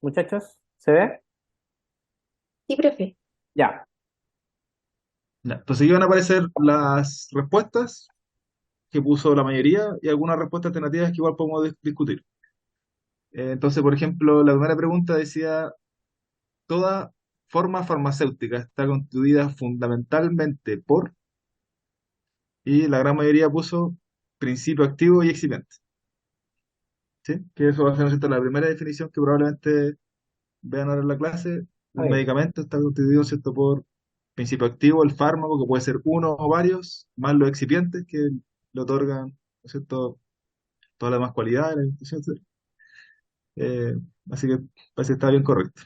Muchachos, ¿se ve? Sí, profe. Ya. Ya, entonces iban a aparecer las respuestas que puso la mayoría y algunas respuestas alternativas que igual podemos discutir. Entonces, por ejemplo, la primera pregunta decía, toda forma farmacéutica está constituida fundamentalmente por, y la gran mayoría puso principio activo y excipiente. ¿Sí? Que eso va a ser, ¿no es cierto?, la primera definición que probablemente vean ahora en la clase. Un Ahí. medicamento está constituido, ¿cierto?, por principio activo, el fármaco, que puede ser uno o varios, más los excipientes que le otorgan, ¿no es cierto?, todas las demás cualidades, la institución, etcétera. Eh, Así que parece que está bien correcto.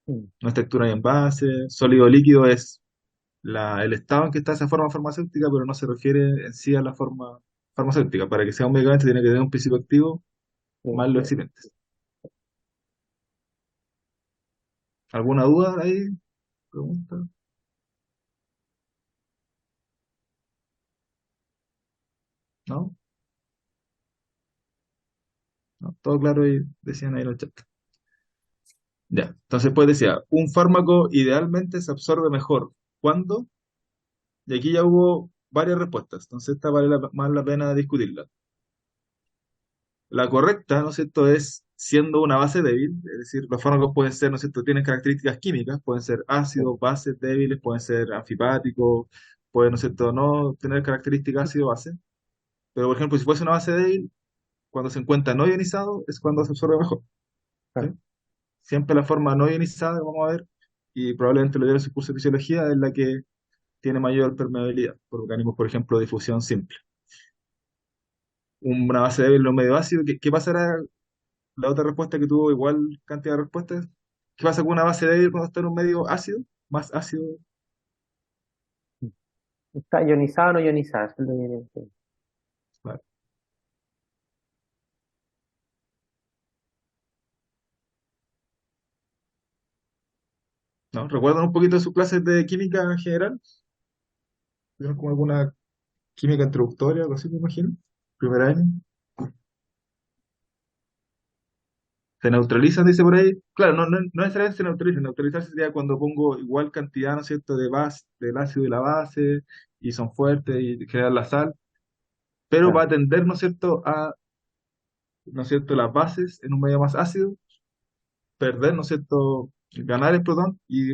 Mm. No es textura y envase, sólido líquido es el estado en que está esa forma farmacéutica, pero no se refiere en sí a la forma farmacéutica. Para que sea un medicamento tiene que tener un principio activo Sí, más los sí. excipientes. ¿Alguna duda ahí? Pregunta. ¿No? ¿No? Todo claro y decían ahí en el chat. Ya, entonces pues decía, un fármaco idealmente se absorbe mejor. ¿Cuándo? Y aquí ya hubo varias respuestas, entonces esta vale más la pena discutirla. La correcta, ¿no es cierto?, es siendo una base débil, es decir, los fármacos pueden ser, ¿no es cierto?, tienen características químicas, pueden ser Sí. ácidos, bases débiles, pueden ser anfipáticos, pueden, ¿no es cierto?, no tener características ácido-base, pero por ejemplo, si fuese una base débil, cuando se encuentra no ionizado, es cuando se absorbe mejor. ¿Sí? Claro. Siempre la forma no ionizada, vamos a ver, y probablemente lo dieron en su curso de fisiología, es la que tiene mayor permeabilidad, por mecanismos, por ejemplo, de difusión simple. Una base débil en un medio ácido, ¿qué pasará? La otra respuesta que tuvo igual cantidad de respuestas. ¿Qué pasa con una base débil cuando está en un medio ácido? Más ácido. ¿Está ionizado o no ionizado? Eso es lo que quiero. Vale. ¿No? ¿Recuerdan un poquito de sus clases de química en general? ¿Tuvieron como alguna química introductoria, algo así, me imagino? Primer año. Se neutralizan, dice por ahí. Claro, no necesariamente se neutralizan. Neutralizarse sería cuando pongo igual cantidad, ¿no es cierto?, de base, del ácido y la base, y son fuertes y generan la sal. Pero va Claro. a tender, ¿no es cierto?, ¿no es cierto?, las bases en un medio más ácido perder, ¿no es cierto?, ganar el protón y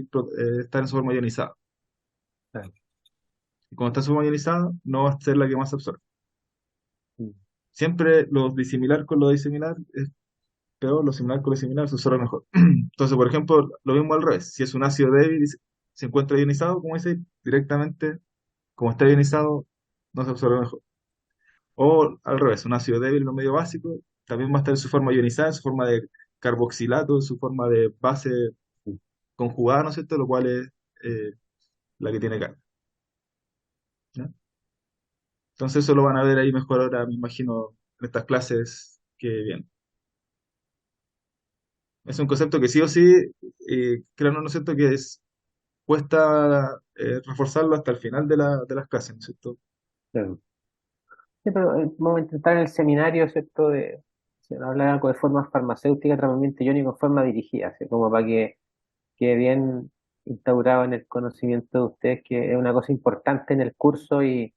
estar en su forma ionizada. Claro. Y cuando está en su forma ionizada, no va a ser la que más se absorbe. Mm. Siempre lo disimilar con lo disimilar es peor, lo similar con lo similar se absorbe mejor. Entonces, por ejemplo, lo mismo al revés. Si es un ácido débil y se encuentra ionizado, como dice, directamente, como está ionizado, no se absorbe mejor. O al revés, un ácido débil no medio básico, también va a estar en su forma ionizada, en su forma de carboxilato, en su forma de base Mm. conjugada, ¿no es cierto?, lo cual es la que tiene carga. ¿Ya? Entonces eso lo van a ver ahí mejor ahora, me imagino, en estas clases que vienen. Es un concepto que sí o sí, creo, ¿no es cierto?, que cuesta reforzarlo hasta el final de las clases, ¿no es cierto? Claro. Sí, pero vamos a intentar en el seminario, ¿cierto? Si hablar algo de forma farmacéutica, tratamiento iónico en forma dirigida, así como para que quede bien instaurado en el conocimiento de ustedes, que es una cosa importante en el curso y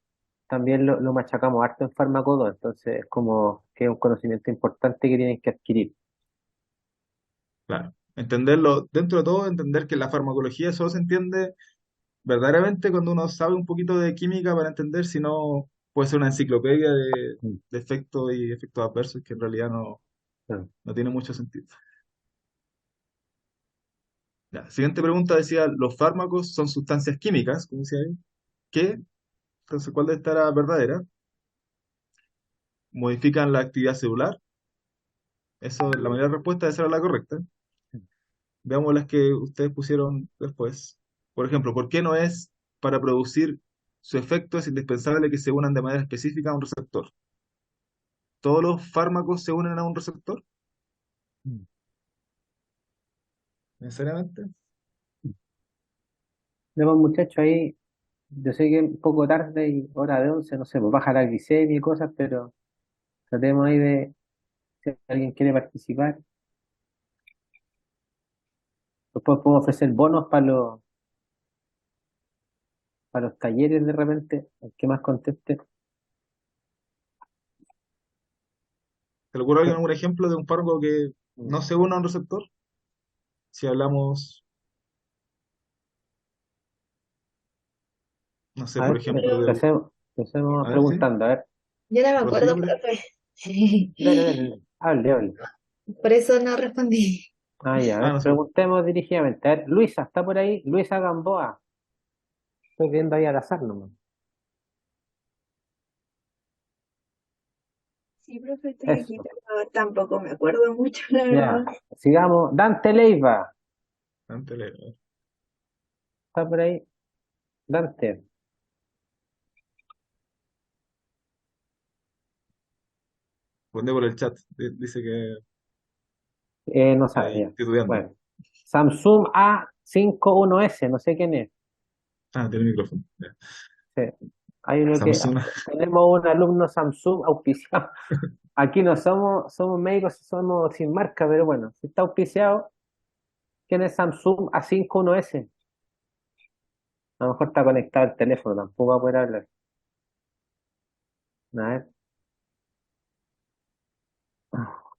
también lo machacamos harto en Fármaco 2, entonces es como que es un conocimiento importante que tienen que adquirir. Claro. Entenderlo, dentro de todo, entender que la farmacología solo se entiende verdaderamente cuando uno sabe un poquito de química para entender, si no puede ser una enciclopedia Mm. de efectos y efectos adversos que en realidad Claro. no tiene mucho sentido. Ya, siguiente pregunta decía, ¿los fármacos son sustancias químicas, como decía ahí? ¿Qué? Entonces, ¿cuál de esta era verdadera? ¿Modifican la actividad celular? Eso, la mayoría de las respuestas, esa era la correcta. Veamos las que ustedes pusieron después. Por ejemplo, ¿por qué no es para producir su efecto es indispensable que se unan de manera específica a un receptor? ¿Todos los fármacos se unen a un receptor? Mm. ¿Necesariamente? Vemos, muchachos, ahí, yo sé que es un poco tarde y hora de 11, no sé, pues baja la glicemia y cosas, pero tratemos ahí de, si alguien quiere participar. Después podemos ofrecer bonos para los talleres de repente, el que más conteste. ¿Te le ocurre a alguien algún ejemplo de un fármaco que Mm. no se une a un receptor? Si hablamos, no sé, A por ver, ejemplo, de... empecemos A ver, sí, preguntando, a ver, Yo no me prosigue, acuerdo, prosigue. profe. dale, dale, dale, hable, hable. Por eso no respondí. Ah, ya, a Ah, ver, no sé. preguntemos dirigidamente. A ver, Luisa, ¿está por ahí? Luisa Gamboa. Estoy viendo ahí al azar nomás. Sí, profe, estoy aquí, Eso, pero tampoco me acuerdo mucho, la ya. verdad. Sigamos. Dante Leiva, Antes ¿está por ahí? Dante, responde por el chat. Dice que no está sabe, ahí ya. estudiando. Bueno, Samsung A51S, no sé quién es. Ah, tiene micrófono. Ya. Sí. Hay uno que Samsung. tenemos un alumno Samsung auspiciado. Aquí no somos médicos, somos sin marca, pero bueno, si está auspiciado, ¿quién es Samsung A51S? A lo mejor está conectado al teléfono, tampoco va a poder hablar. A ver,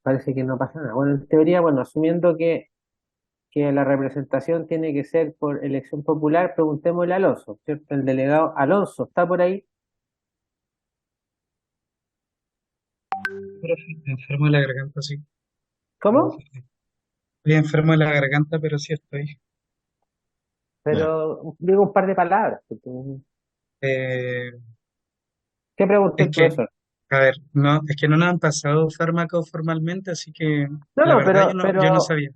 parece que no pasa nada. Bueno, en teoría, bueno, asumiendo que la representación tiene que ser por elección popular, preguntémosle a Alonso, ¿cierto? El delegado Alonso, ¿está por ahí? Profe, enfermo de la garganta, sí. Pero sí ¿Cómo? estoy. Estoy enfermo de la garganta, pero sí estoy. Ya. Pero digo un par de palabras. Eh, ¿Qué preguntó es el que, profesor? a ver, no, es que no nos han pasado fármacos formalmente, así que No, la no, verdad pero, yo no pero sabía.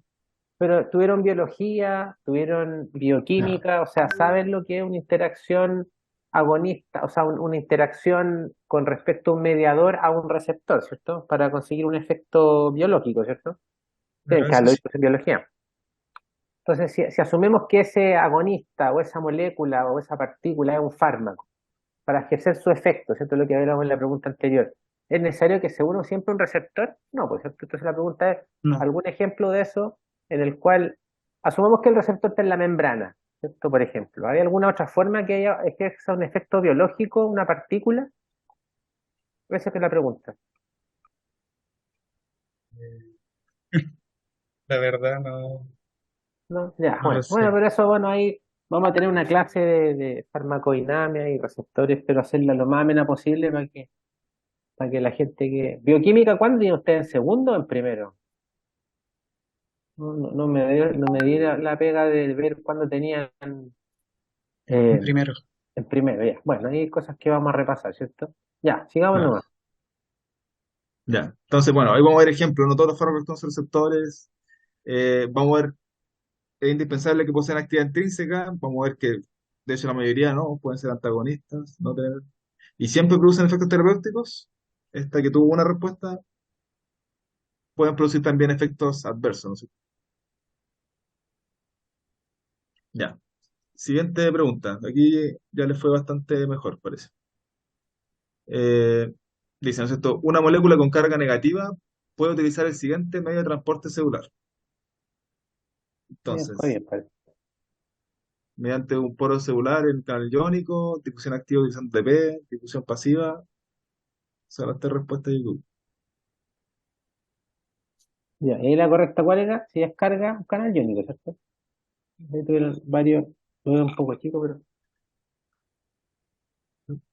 Pero tuvieron biología, tuvieron Ya. bioquímica, o sea, saben lo que es una interacción agonista, o sea, una interacción con respecto a un mediador a un receptor, ¿cierto? Para conseguir un efecto biológico, ¿cierto? Tienen Claro, que eso haberlo sí. visto en biología. Entonces, si asumimos que ese agonista o esa molécula o esa partícula es un fármaco, para ejercer su efecto, ¿cierto? Lo que hablábamos en la pregunta anterior. ¿Es necesario que se una siempre un receptor? No, pues ¿cierto? Entonces la pregunta es, No, ¿algún ejemplo de eso en el cual asumamos que el receptor está en la membrana, ¿cierto? Por ejemplo, ¿hay alguna otra forma que haya ejerza un efecto biológico, una partícula? Esa es la pregunta. la verdad no, ¿No? Ya, no lo bueno, sé. pero eso, bueno, ahí vamos a tener una clase de farmacodinamia y receptores, pero hacerla lo más amena posible para que la gente que... ¿Bioquímica cuándo tiene usted? ¿En segundo o en primero? No me di la pega de ver cuándo tenían En eh, primero. el primero, ya. Bueno, hay cosas que vamos a repasar, ¿cierto? Ya, sigamos Ya. nomás. Ya. Entonces, bueno, ahí vamos a ver ejemplos. No todos los fármacos son receptores. Vamos a ver, es indispensable que poseen actividad intrínseca. Vamos a ver que, de hecho, la mayoría no pueden ser antagonistas, no tener. Y siempre producen efectos terapéuticos. Esta que tuvo una respuesta, pueden producir también efectos adversos, ¿no? Ya. Siguiente pregunta. Aquí ya les fue bastante mejor, parece. Eh, Dice, ¿no es cierto? Una molécula con carga negativa puede utilizar el siguiente medio de transporte celular. Está Entonces, bien, parece. mediante un poro celular en canal iónico, difusión activa utilizando TP, difusión pasiva, son las tres respuestas de Google. Ya, y la correcta, ¿cuál era? Si es carga, un canal iónico, ¿cierto? Ahí tuvieron varios, tuvieron un poco chico, pero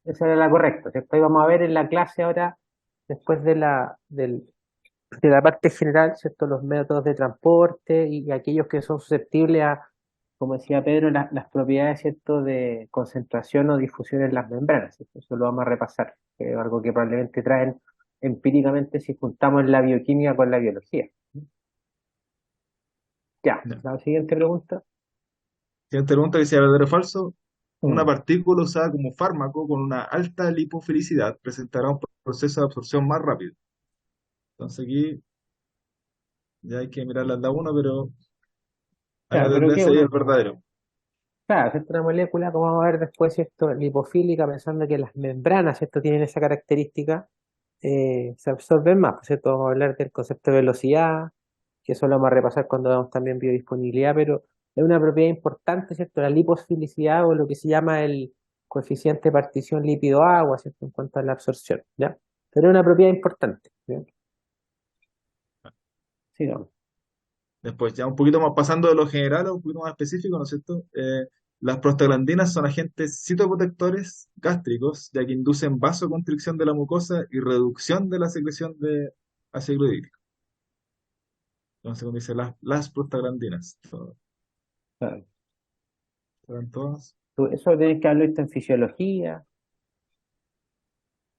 esa era la correcta, ¿cierto? Ahí vamos a ver en la clase ahora, después de la parte general, ¿cierto? Los métodos de transporte y aquellos que son susceptibles a, como decía Pedro, las propiedades, ¿cierto? De concentración o difusión en las membranas, ¿cierto? Eso lo vamos a repasar, que es algo que probablemente traen empíricamente si juntamos la bioquímica con la biología. Ya, Ya. la siguiente pregunta. Siguiente pregunta que sea verdadero o falso. Una Mm, partícula usada como fármaco con una alta lipofilicidad presentará un proceso de absorción más rápido. Entonces aquí ya hay que mirarlas de a uno, pero hay una claro, pero ¿qué tendencia ahí al una? verdadero. Claro, ¿cierto? Una molécula, como vamos a ver después, ¿cierto? Lipofílica, pensando que las membranas, ¿cierto? Tienen esa característica, se absorben más, ¿cierto? Vamos a hablar del concepto de velocidad, que eso lo vamos a repasar cuando veamos también biodisponibilidad, pero es una propiedad importante, ¿cierto? La liposfilicidad o lo que se llama el coeficiente de partición lípido-agua, ¿cierto? En cuanto a la absorción, ¿ya? Pero es una propiedad importante, ¿ya? Sigamos. Después, ya un poquito más pasando de lo general a un poquito más específico, ¿no es cierto? Las prostaglandinas son agentes citoprotectores gástricos, ya que inducen vasoconstricción de la mucosa y reducción de la secreción de ácido clorhídrico. Entonces, como dice, las prostaglandinas. Claro. ¿Están todas? Eso tienes que haberlo visto en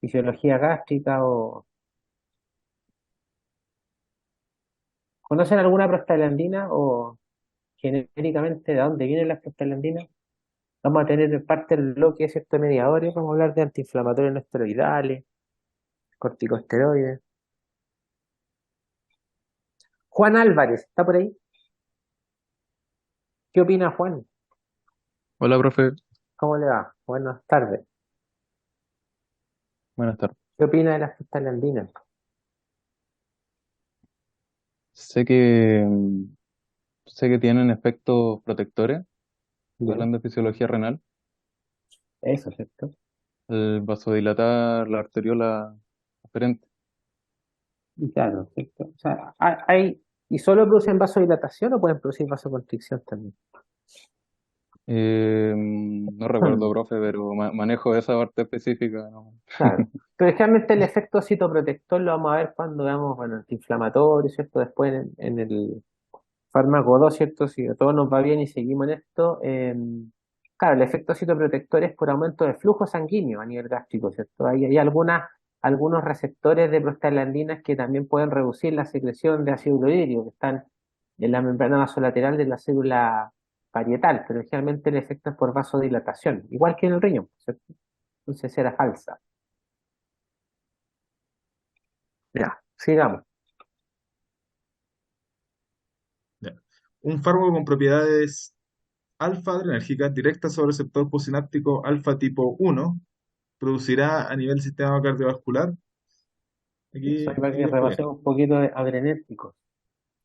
fisiología gástrica o... ¿Conocen alguna prostaglandina o genéricamente de dónde vienen las prostaglandinas? Vamos a tener en parte el bloque, ¿cierto? De mediadores, vamos a hablar de antiinflamatorios no esteroidales, corticosteroides. Juan Álvarez, ¿está por ahí? ¿Qué opina Juan? Hola, profe. ¿Cómo le va? Buenas tardes. Buenas tardes. ¿Qué opina de las prostaglandinas? Sé que, sé que tienen efectos protectores, Ya, hablan de fisiología renal, eso, ¿cierto? el vasodilatar la arteriola aferente. Y claro, ¿cierto? O sea, ¿y solo producen vasodilatación o pueden producir vasoconstricción también? No recuerdo, profe, pero manejo esa parte específica, ¿no? Claro. Pero generalmente el efecto citoprotector lo vamos a ver cuando veamos, bueno, antiinflamatorio, ¿cierto? Después en el fármaco 2, ¿cierto? Si a todos nos va bien y seguimos en esto, claro, el efecto citoprotector es por aumento de flujo sanguíneo a nivel gástrico, ¿cierto? Hay algunos receptores de prostaglandinas que también pueden reducir la secreción de ácido clorhídrico, que están en la membrana vasolateral de la célula parietal, pero generalmente el efecto es por vasodilatación, igual que en el riñón, ¿cierto? Entonces era falsa. Ya, sigamos. Ya. Un fármaco con propiedades alfa-adrenérgicas directas sobre el receptor posináptico alfa tipo 1 producirá a nivel sistema cardiovascular. Eso, Aquí, ahí para aquí que es polémico, repasemos un poquito de adrenérgicos.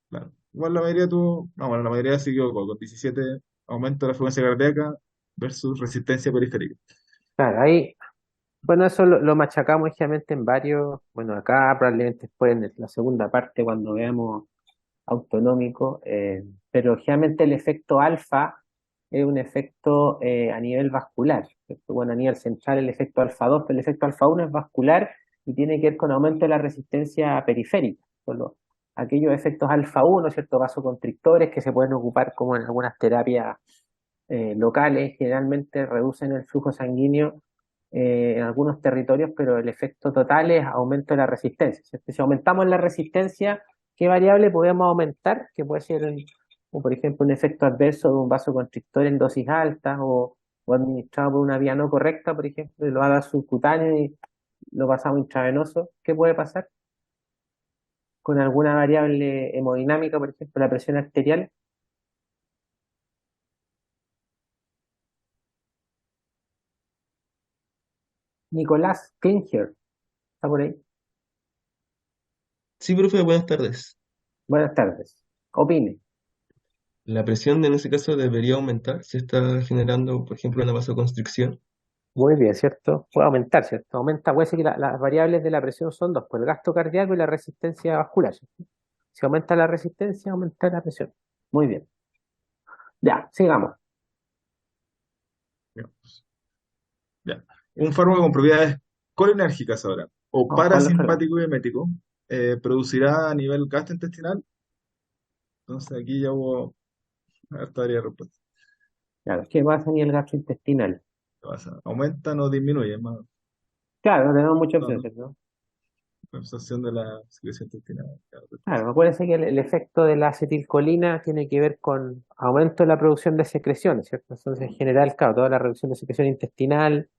claro. Igual la mayoría tuvo, no, bueno, la mayoría siguió con 17 aumento de la frecuencia cardíaca versus resistencia periférica. Claro, ahí, bueno, eso lo machacamos ligeramente en varios, bueno, acá probablemente después en la segunda parte cuando veamos autonómico, pero generalmente el efecto alfa es un efecto a nivel vascular, ¿cierto? Bueno, a nivel central el efecto alfa 2, pero el efecto alfa 1 es vascular y tiene que ver con aumento de la resistencia periférica. Solo aquellos efectos alfa 1, ¿cierto? Vasoconstrictores que se pueden ocupar como en algunas terapias locales, generalmente reducen el flujo sanguíneo en algunos territorios, pero el efecto total es aumento de la resistencia, ¿cierto? Si aumentamos la resistencia, ¿qué variable podemos aumentar? Que puede ser, o por ejemplo, un efecto adverso de un vasoconstrictor en dosis altas o administrado por una vía no correcta, por ejemplo, y lo haga subcutáneo y lo pasamos intravenoso. ¿Qué puede pasar? Con alguna variable hemodinámica, por ejemplo, la presión arterial. Nicolás Klinger, ¿está por ahí? Sí, profe, buenas tardes. Buenas tardes. Opine. La presión en ese caso debería aumentar si está generando, por ejemplo, una vasoconstricción. Muy bien, ¿cierto? Puede aumentar, ¿cierto? Aumenta, puede ser que las variables de la presión son dos, pues el gasto cardíaco y la resistencia vascular, ¿cierto? Si aumenta la resistencia, aumenta la presión. Muy bien. Ya, sigamos. Ya. Ya. Un fármaco con propiedades colinérgicas ahora, o Vamos con el otro. parasimpático y emético, producirá a nivel gastrointestinal. Entonces aquí ya hubo harta variedad de respuestas. Claro, ¿qué pasa en el gastrointestinal? ¿Qué pasa? ¿Aumentan o disminuyen? Más Claro, no tenemos muchas no, opciones, no, ¿cierto? la absorción de la secreción intestinal. Claro, Claro, acuérdense que el efecto de la acetilcolina tiene que ver con aumento de la producción de secreciones, ¿cierto? Entonces, en general, claro, toda la reducción de secreción intestinal,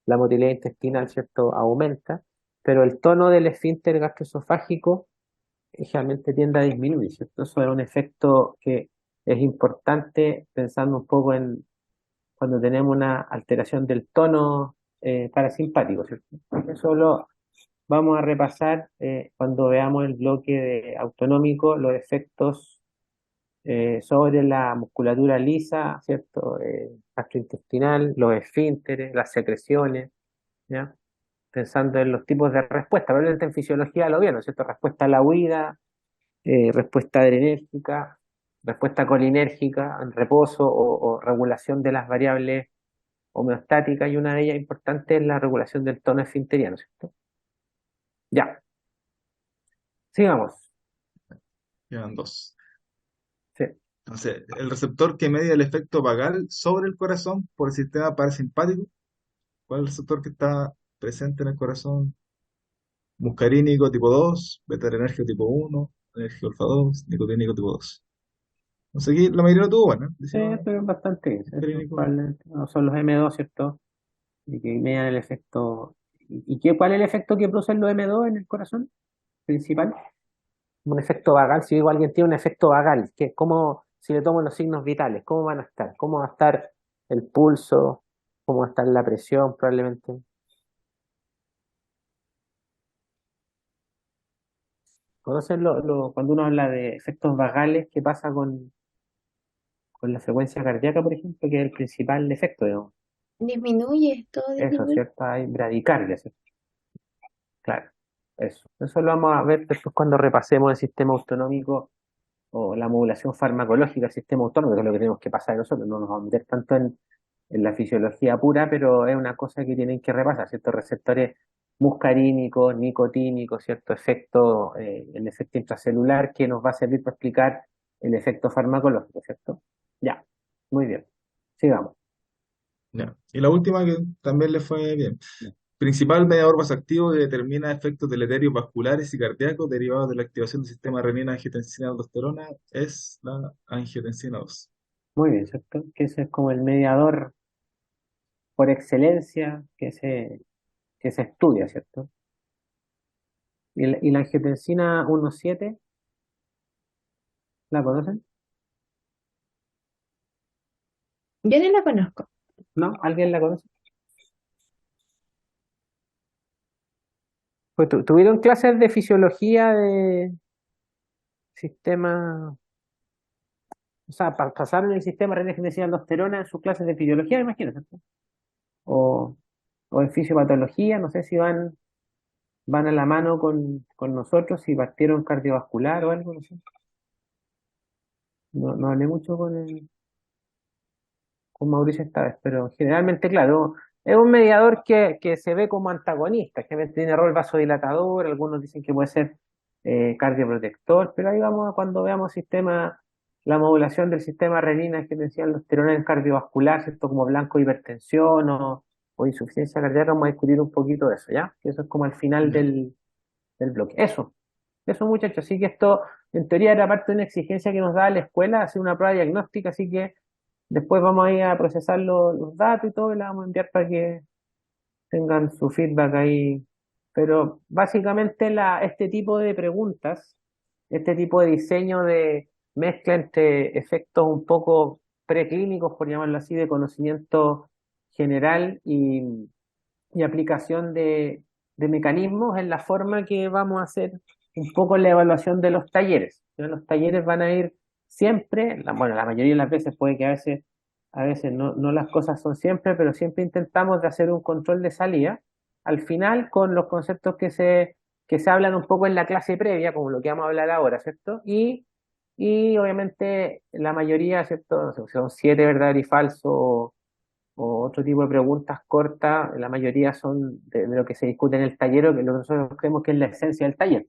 la motilidad intestinal, ¿cierto? Aumenta, pero el tono del esfínter gastroesofágico generalmente tiende a disminuir, ¿cierto? Eso es un efecto que es importante pensando un poco en cuando tenemos una alteración del tono parasimpático, ¿cierto? Eso lo vamos a repasar cuando veamos el bloque de autonómico, los efectos sobre la musculatura lisa, ¿cierto? Gastrointestinal, los esfínteres, las secreciones, ¿ya? Pensando en los tipos de respuesta, probablemente en fisiología lo vieron, ¿cierto? Respuesta a la huida, respuesta adrenérgica, respuesta colinérgica, en reposo o regulación de las variables homeostáticas, y una de ellas importante es la regulación del tono esfinteriano, ¿cierto? Ya, sigamos. Quedan dos. Sí. Entonces, el receptor que media el efecto vagal sobre el corazón por el sistema parasimpático. ¿Cuál es el receptor que está presente en el corazón? Muscarínico tipo 2, beta-adrenérgico tipo 1, enérgico alfa 2, nicotínico tipo 2. No sé, aquí la mayoría lo tuvo bueno. Sí, esto es bastante bien, ¿cierto? Muscarínico. No son los M2, ¿cierto? Y que median el efecto. ¿Cuál es el efecto que producen los M2 en el corazón principal? Un efecto vagal. Si digo alguien tiene un efecto vagal, que es como si le tomo los signos vitales, ¿cómo van a estar? ¿Cómo va a estar el pulso? ¿Cómo va a estar la presión? Probablemente. ¿Conocen cuando uno habla de efectos vagales, qué pasa con la frecuencia cardíaca, por ejemplo, que es el principal efecto, digamos? Disminuye, todo Eso, disminuye. ¿cierto? Hay bradicardia, ¿cierto? Claro, eso. Eso lo vamos a ver después cuando repasemos el sistema autonómico o la modulación farmacológica del sistema autónomo, que es lo que tenemos que pasar nosotros. No nos vamos a meter tanto en la fisiología pura, pero es una cosa que tienen que repasar, ¿cierto? Receptores muscarínicos, nicotínicos, ¿cierto? El efecto intracelular que nos va a servir para explicar el efecto farmacológico, ¿cierto? Ya, muy bien. Sigamos. Ya. Y la última que también le fue bien. Principal mediador vasoactivo que determina efectos deleterios vasculares y cardíacos derivados de la activación del sistema renina-angiotensina-aldosterona es la angiotensina 2. Muy bien, ¿cierto? Que ese es como el mediador por excelencia que se estudia, ¿cierto? Y la angiotensina 1,7, ¿la conocen? Yo no la conozco. ¿No? ¿Alguien la conoce? Pues tuvieron clases de fisiología de sistema, o sea, pasaron el sistema renina-angiotensina-aldosterona en sus clases de fisiología, me imagino, ¿cierto? O, o en fisiopatología, no sé si van a la mano con nosotros, si partieron cardiovascular o algo, no sé. No hablé mucho con Mauricio esta vez, pero generalmente, claro, es un mediador que se ve como antagonista, que a veces tiene rol vasodilatador, algunos dicen que puede ser cardioprotector, pero ahí vamos a cuando veamos la modulación del sistema renina que decían los tirones en cardiovascular, ¿cierto? Como blanco hipertensión o insuficiencia cardíaca, vamos a discutir un poquito de eso, ¿ya? Que eso es como al final Ya. del bloque. Eso muchachos, así que esto en teoría era parte de una exigencia que nos da la escuela, hacer una prueba diagnóstica, así que después vamos a ir a procesar los datos y todo, y la vamos a enviar para que tengan su feedback ahí. Pero básicamente este tipo de preguntas, este tipo de diseño de mezcla entre efectos un poco preclínicos, por llamarlo así, de conocimiento general y aplicación de mecanismos es la forma que vamos a hacer un poco la evaluación de los talleres. ¿No? Los talleres van a ir siempre, bueno, la mayoría de las veces puede que a veces no las cosas son siempre, pero siempre intentamos de hacer un control de salida al final con los conceptos que se hablan un poco en la clase previa, como lo que vamos a hablar ahora, ¿cierto? Y obviamente la mayoría, ¿cierto? No sé, son 7 verdadero y falso o otro tipo de preguntas cortas, la mayoría son de lo que se discute en el taller o que lo que nosotros creemos que es la esencia del taller.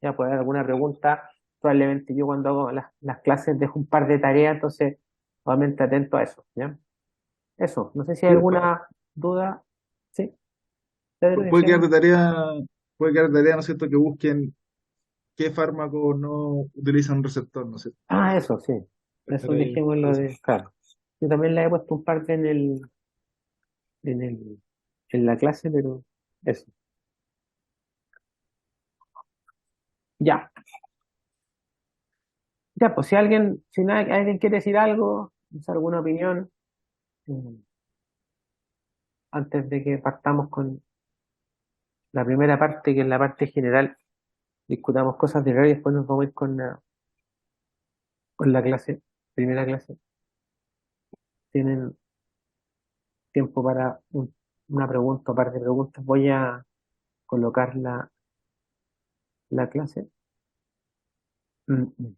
Ya puede haber alguna pregunta, probablemente yo cuando hago las clases dejo un par de tareas, entonces obviamente atento a eso, ¿ya? Eso, no sé si hay Sí, alguna duda. ¿Sí? Pedro, puede quedar decíamos. de tarea, puede quedar de tarea, ¿no es cierto?, que busquen qué fármacos no utilizan un receptor, ¿no es cierto? Ah, eso, sí. Para estar Eso ahí dejémoslo revisando. de, claro. Yo también le he puesto un par en el, en la clase, pero eso. Ya. Ya, pues si alguien quiere decir algo, hacer alguna opinión, eh, antes de que partamos con la primera parte, que es la parte general, discutamos cosas de rey y después nos vamos a ir con la clase, primera clase, tienen tiempo para una pregunta o par de preguntas. Voy a colocar la clase. Mm, mm.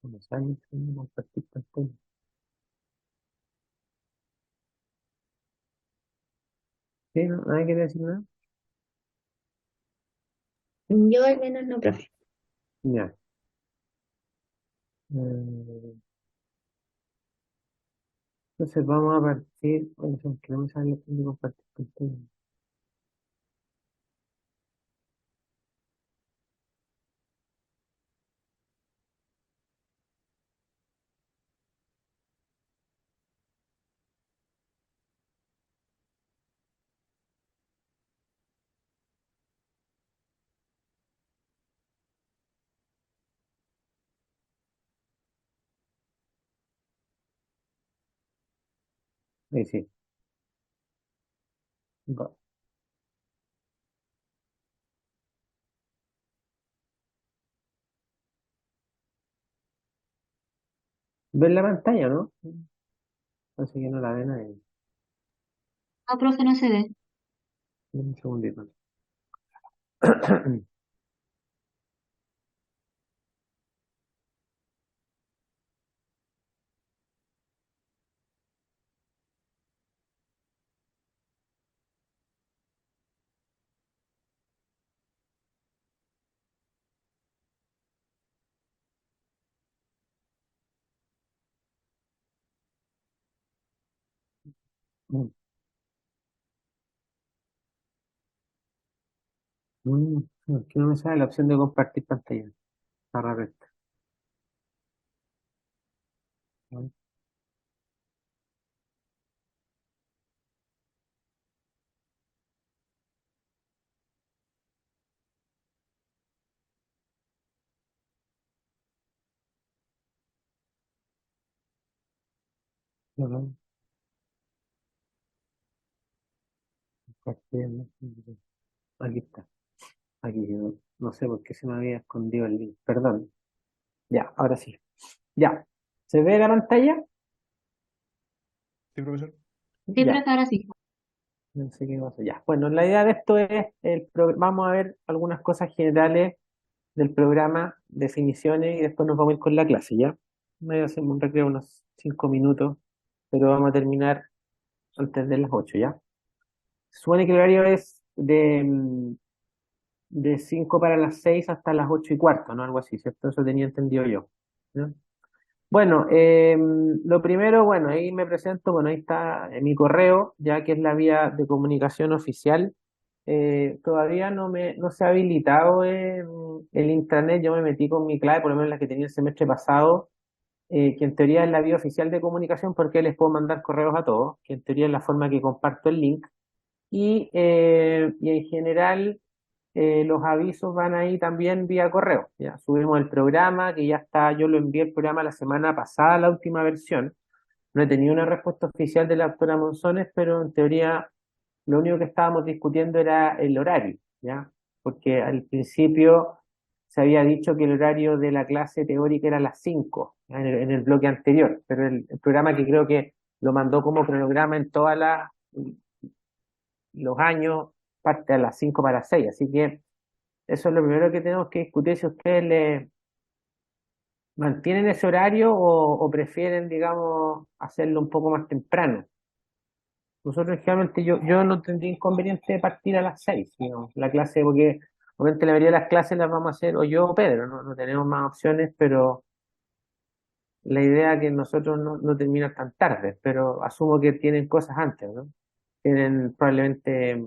Vamos a ver, compartir pantalla. ¿Sí? ¿Nadie quiere decir nada? Yo al menos no, profe. Ya. Eh, entonces vamos a partir. Oye, son que no me sale la opción de compartir pantalla. Ahí sí. Va. ¿Ven la pantalla, no? Así que no la ven ahí. No, profe, no se ve. Un segundito. Aquí no me sale la opción de compartir pantalla. Para resta. Aquí está. Aquí no, no sé por qué se me había escondido el link. Perdón. Ya, ahora sí. Ya. ¿Se ve la pantalla? Sí, profesor. Sí, Ya. profe, ahora sí. No sé qué pasa. Ya. Bueno, la idea de esto es vamos a ver algunas cosas generales del programa, definiciones y después nos vamos a ir con la clase, ¿ya? Me voy a hacer un recreo unos 5 minutos, pero vamos a terminar antes de las 8, ¿ya? Se supone que el horario es de 5 para las 6 hasta las 8:15, ¿no? Algo así, ¿cierto? Eso tenía entendido yo. ¿Ya? Bueno, lo primero, bueno, ahí me presento, bueno, ahí está mi correo, ya que es la vía de comunicación oficial. Todavía no se ha habilitado el intranet, yo me metí con mi clave, por lo menos la que tenía el semestre pasado, que en teoría es la vía oficial de comunicación porque les puedo mandar correos a todos, que en teoría es la forma que comparto el link. Y en general los avisos van ahí también vía correo. Ya subimos el programa, que ya está, yo lo envié el programa la semana pasada, la última versión. No he tenido una respuesta oficial de la doctora Monzones, pero en teoría lo único que estábamos discutiendo era el horario, ¿ya? Porque al principio se había dicho que el horario de la clase teórica era a las 5, ¿ya? En el bloque anterior, pero el programa que creo que lo mandó como cronograma en todas los años parte a las 5 para 6, así que eso es lo primero que tenemos que discutir, si ustedes le mantienen ese horario o prefieren, digamos, hacerlo un poco más temprano. Nosotros generalmente yo no tendría inconveniente de partir a las 6, digamos, la clase, porque obviamente la mayoría de las clases las vamos a hacer o yo o Pedro, no tenemos más opciones, pero la idea es que nosotros no termina tan tarde, pero asumo que tienen cosas antes, ¿no? Tienen probablemente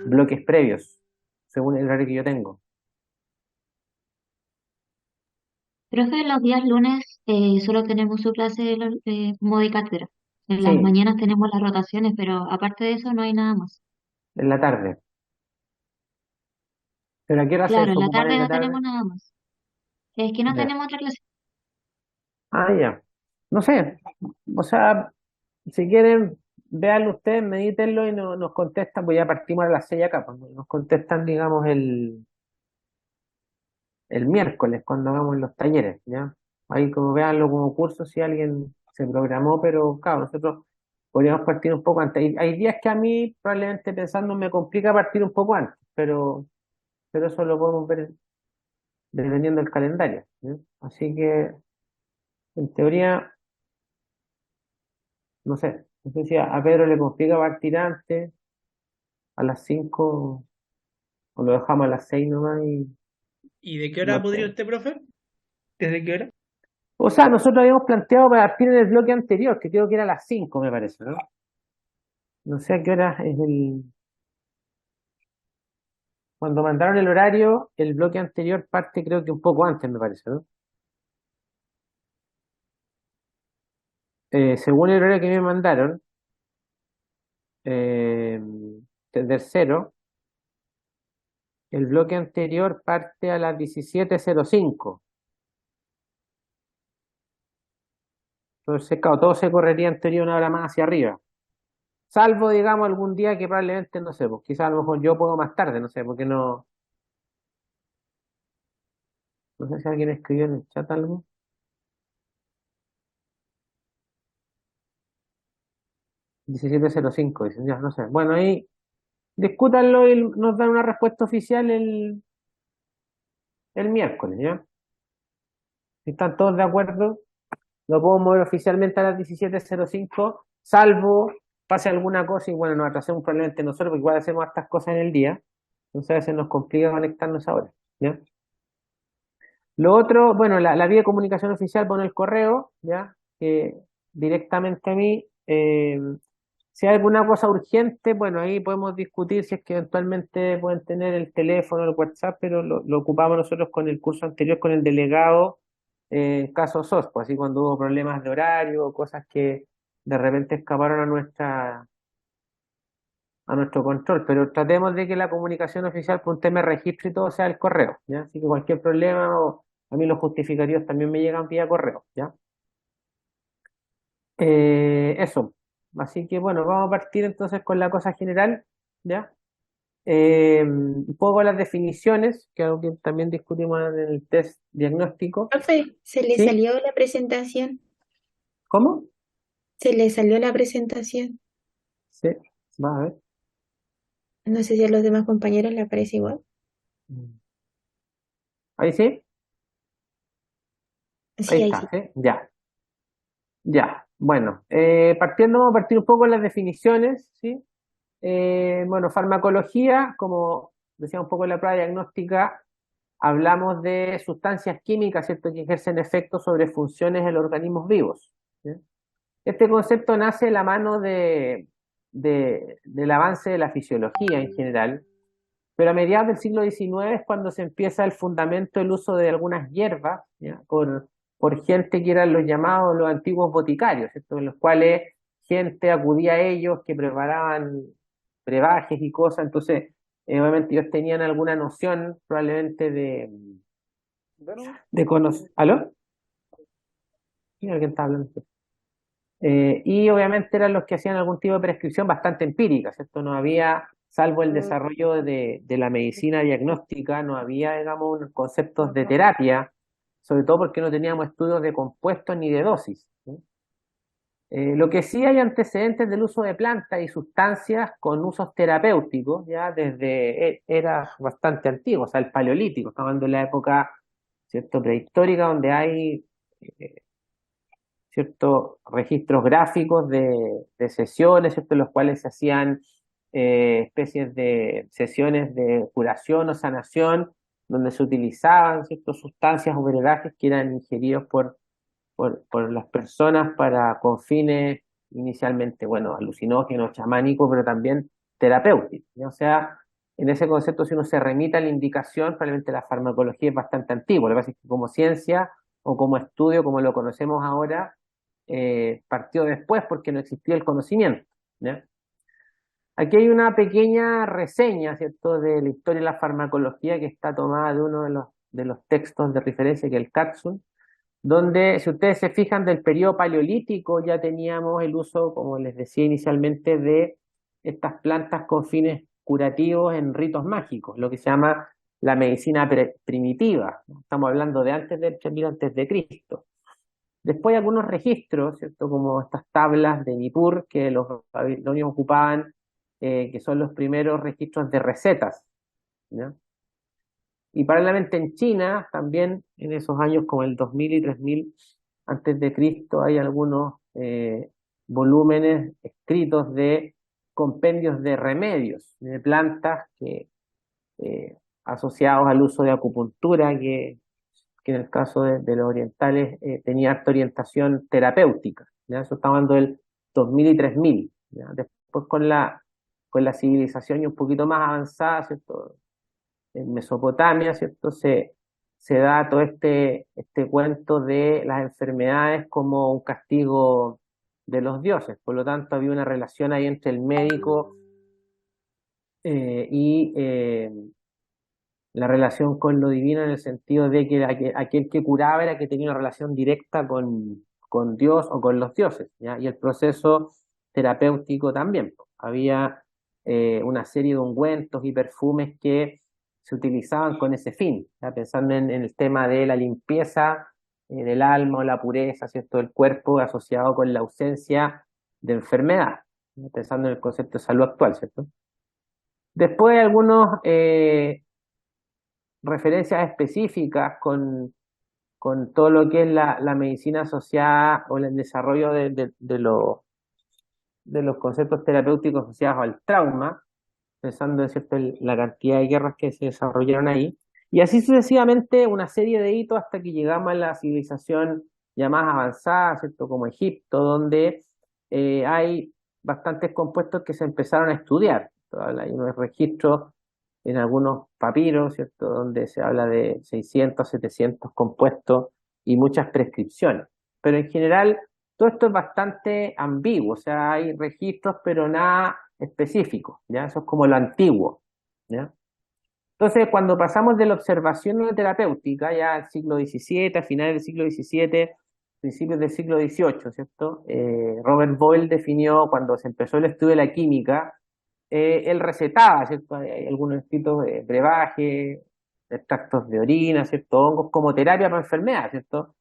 bloques previos, según el horario que yo tengo. Profe, los días lunes solo tenemos su clase como de cátedra. En las Sí, mañanas tenemos las rotaciones, pero aparte de eso no hay nada más. en la tarde. ¿Pero a qué hora se Claro, en la desocupan tarde en la no tarde? tenemos nada más. Es que no Ya. tenemos otra clase. Ah, ya. No sé, o sea, si quieren, véanlo ustedes, medítenlo y nos contestan, pues ya partimos a las 6 acá, pues nos contestan, digamos, el miércoles cuando hagamos los talleres, ¿ya? Ahí como véanlo como curso si alguien se programó, pero claro, nosotros podríamos partir un poco antes. Hay días que a mí, probablemente pensando, me complica partir un poco antes, pero eso lo podemos ver dependiendo del calendario, ¿ya? Así que, en teoría, no sé si a Pedro le complica partir antes, a las 5 o lo dejamos a las 6 nomás y ¿Y de qué hora no podría sé. usted, profe? ¿Desde qué hora? O sea, nosotros habíamos planteado para partir en el bloque anterior, que creo que era a las 5 me parece, ¿no? No sé a qué hora es el... Cuando mandaron el horario, el bloque anterior parte creo que un poco antes, me parece, ¿no? Según el horario que me mandaron, eh, del tercero, el bloque anterior parte a las 17:05. Entonces, claro, todo se correría en teoría una hora más hacia arriba. Salvo, digamos, algún día que probablemente, no sé, pues quizás a lo mejor yo puedo más tarde, no sé, porque no sé si alguien escribió en el chat algo. 17:05 dicen, ya, no sé. Bueno, ahí discútanlo y nos dan una respuesta oficial el miércoles, ¿ya? Si están todos de acuerdo, lo puedo mover oficialmente a las 17:05, salvo pase alguna cosa y bueno, nos atrasemos probablemente nosotros, porque igual hacemos estas cosas en el día, entonces a veces nos complica conectarnos ahora, ¿ya? Lo otro, bueno, la vía de comunicación oficial pone el correo, ¿ya? Directamente a mí. Si hay alguna cosa urgente, bueno, ahí podemos discutir si es que eventualmente pueden tener el teléfono, el WhatsApp, pero lo ocupamos nosotros con el curso anterior, con el delegado, en caso SOS, pues así cuando hubo problemas de horario, cosas que de repente escaparon a nuestro control, pero tratemos de que la comunicación oficial por un tema de registro y todo sea el correo, ¿ya? Así que cualquier problema o a mí los justificativos también me llegan vía correo, ¿ya? Eso. Así que bueno, vamos a partir entonces con la cosa general, ¿ya? Un poco las definiciones, que es algo que también discutimos en el test diagnóstico. Profe, se le ¿Sí? salió la presentación. ¿Cómo? Se le salió la presentación. Sí, va a ver. No sé si a los demás compañeros les parece igual. Ahí sí, ahí Sí, ahí está, sí. ¿sí? Ya, ya. Bueno, vamos a partir un poco de las definiciones, ¿sí? Bueno, farmacología, como decía un poco en la prueba diagnóstica, hablamos de sustancias químicas, ¿cierto?, que ejercen efectos sobre funciones en los organismos vivos, ¿sí? Este concepto nace de la mano del avance de la fisiología en general, pero a mediados del siglo XIX es cuando se empieza el fundamento del uso de algunas hierbas, ¿ya? Por gente que eran los llamados los antiguos boticarios, ¿cierto? En los cuales gente acudía a ellos que preparaban brebajes y cosas, entonces obviamente ellos tenían alguna noción probablemente de conocer. ¿Aló? Sí, alguien está hablando. Y obviamente eran los que hacían algún tipo de prescripción bastante empírica, ¿cierto? No había, salvo el desarrollo de la medicina diagnóstica, no había, digamos, unos conceptos de terapia, sobre todo porque no teníamos estudios de compuestos ni de dosis, ¿sí? Lo que sí hay antecedentes del uso de plantas y sustancias con usos terapéuticos, ya desde eras bastante antiguas, o sea, el paleolítico, estamos hablando de la época, ¿cierto?, prehistórica, donde hay eh, ciertos registros gráficos de sesiones, ¿cierto?, en los cuales se hacían especies de sesiones de curación o sanación, donde se utilizaban ciertas sustancias o brebajes que eran ingeridos por las personas con fines inicialmente, bueno, alucinógenos, chamánicos, pero también terapéuticos, ¿ya? O sea, en ese concepto, si uno se remite a la indicación, probablemente la farmacología es bastante antigua. Lo que pasa es que como ciencia o como estudio, como lo conocemos ahora, partió después porque no existía el conocimiento, ¿ya? Aquí hay una pequeña reseña, ¿cierto?, de la historia de la farmacología que está tomada de uno de los textos de referencia, que es el Katsun, donde, si ustedes se fijan, del periodo paleolítico ya teníamos el uso, como les decía inicialmente, de estas plantas con fines curativos en ritos mágicos, lo que se llama la medicina primitiva. Estamos hablando de antes del 3000 antes de Cristo. Después hay algunos registros, ¿cierto? Como estas tablas de Nippur que los babilonios ocupaban, que son los primeros registros de recetas, ¿ya? Y paralelamente en China, también en esos años como el 2000 y 3000 antes de Cristo, hay algunos volúmenes escritos de compendios de remedios, de plantas que, asociados al uso de acupuntura, que en el caso de los orientales tenía harta orientación terapéutica, ¿ya? Eso estamos hablando del 2000 y 3000, ¿ya? Después con la civilización y un poquito más avanzada, ¿cierto? En Mesopotamia, ¿cierto? Se da todo este cuento de las enfermedades como un castigo de los dioses. Por lo tanto, había una relación ahí entre el médico y la relación con lo divino, en el sentido de que aquel que curaba era que tenía una relación directa con Dios o con los dioses, ¿ya? Y el proceso terapéutico también. Había una serie de ungüentos y perfumes que se utilizaban con ese fin, ¿ya? Pensando en el tema de la limpieza del alma o la pureza, ¿cierto?, del cuerpo, asociado con la ausencia de enfermedad, ¿ya? Pensando en el concepto de salud actual, ¿cierto? Después algunos referencias específicas con todo lo que es la medicina asociada o el desarrollo de los conceptos terapéuticos asociados al trauma, pensando en cierto, la cantidad de guerras que se desarrollaron ahí, y así sucesivamente una serie de hitos hasta que llegamos a la civilización ya más avanzada, ¿cierto?, como Egipto, donde hay bastantes compuestos que se empezaron a estudiar. Hay unos registros en algunos papiros, ¿cierto?, donde se habla de 600, 700 compuestos y muchas prescripciones. Pero en general, todo esto es bastante ambiguo, o sea, hay registros, pero nada específico, ¿ya? Eso es como lo antiguo, ¿ya? Entonces, cuando pasamos de la observación a la terapéutica, ya al siglo XVII, a finales del siglo XVII, principios del siglo XVIII, ¿cierto? Robert Boyle definió, cuando se empezó el estudio de la química, él recetaba, ¿cierto? Hay algunos escritos de brebaje, extractos de orina, ¿cierto? Hongos como terapia para enfermedades, ¿cierto?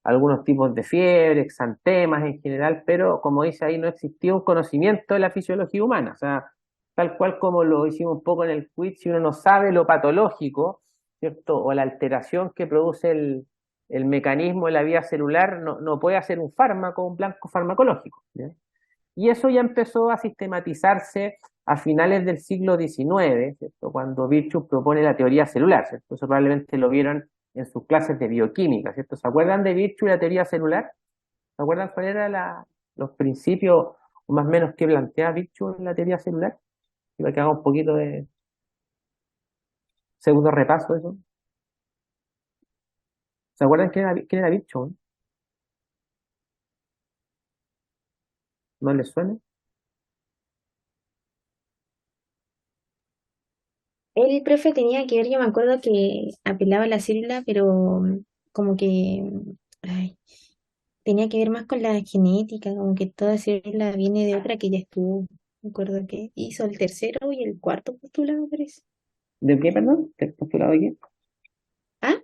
Algunos tipos de fiebre, exantemas en general, pero como dice ahí, no existía un conocimiento de la fisiología humana, o sea, tal cual como lo hicimos un poco en el quiz, si uno no sabe lo patológico, ¿cierto? O la alteración que produce el mecanismo de la vía celular, no puede hacer un fármaco, un blanco farmacológico, ¿ya? Y eso ya empezó a sistematizarse a finales del siglo XIX, ¿cierto? Cuando Virchow propone la teoría celular, ¿cierto? Eso probablemente lo vieron en sus clases de bioquímica, ¿cierto? ¿Se acuerdan de Virchow y la teoría celular? ¿Se acuerdan cuáles eran los principios, o más o menos, que plantea Virchow en la teoría celular? Y para que haga un poquito de segundo repaso de eso. ¿Se acuerdan quién era Virchow? ¿No les suena? El profe tenía que ver, yo me acuerdo que apelaba a la célula, pero como que ay, tenía que ver más con la genética, como que toda célula viene de otra que ya estuvo. Me acuerdo que hizo el tercero y el cuarto postulado, parece. ¿De qué, perdón? ¿El postulado de qué? Ah,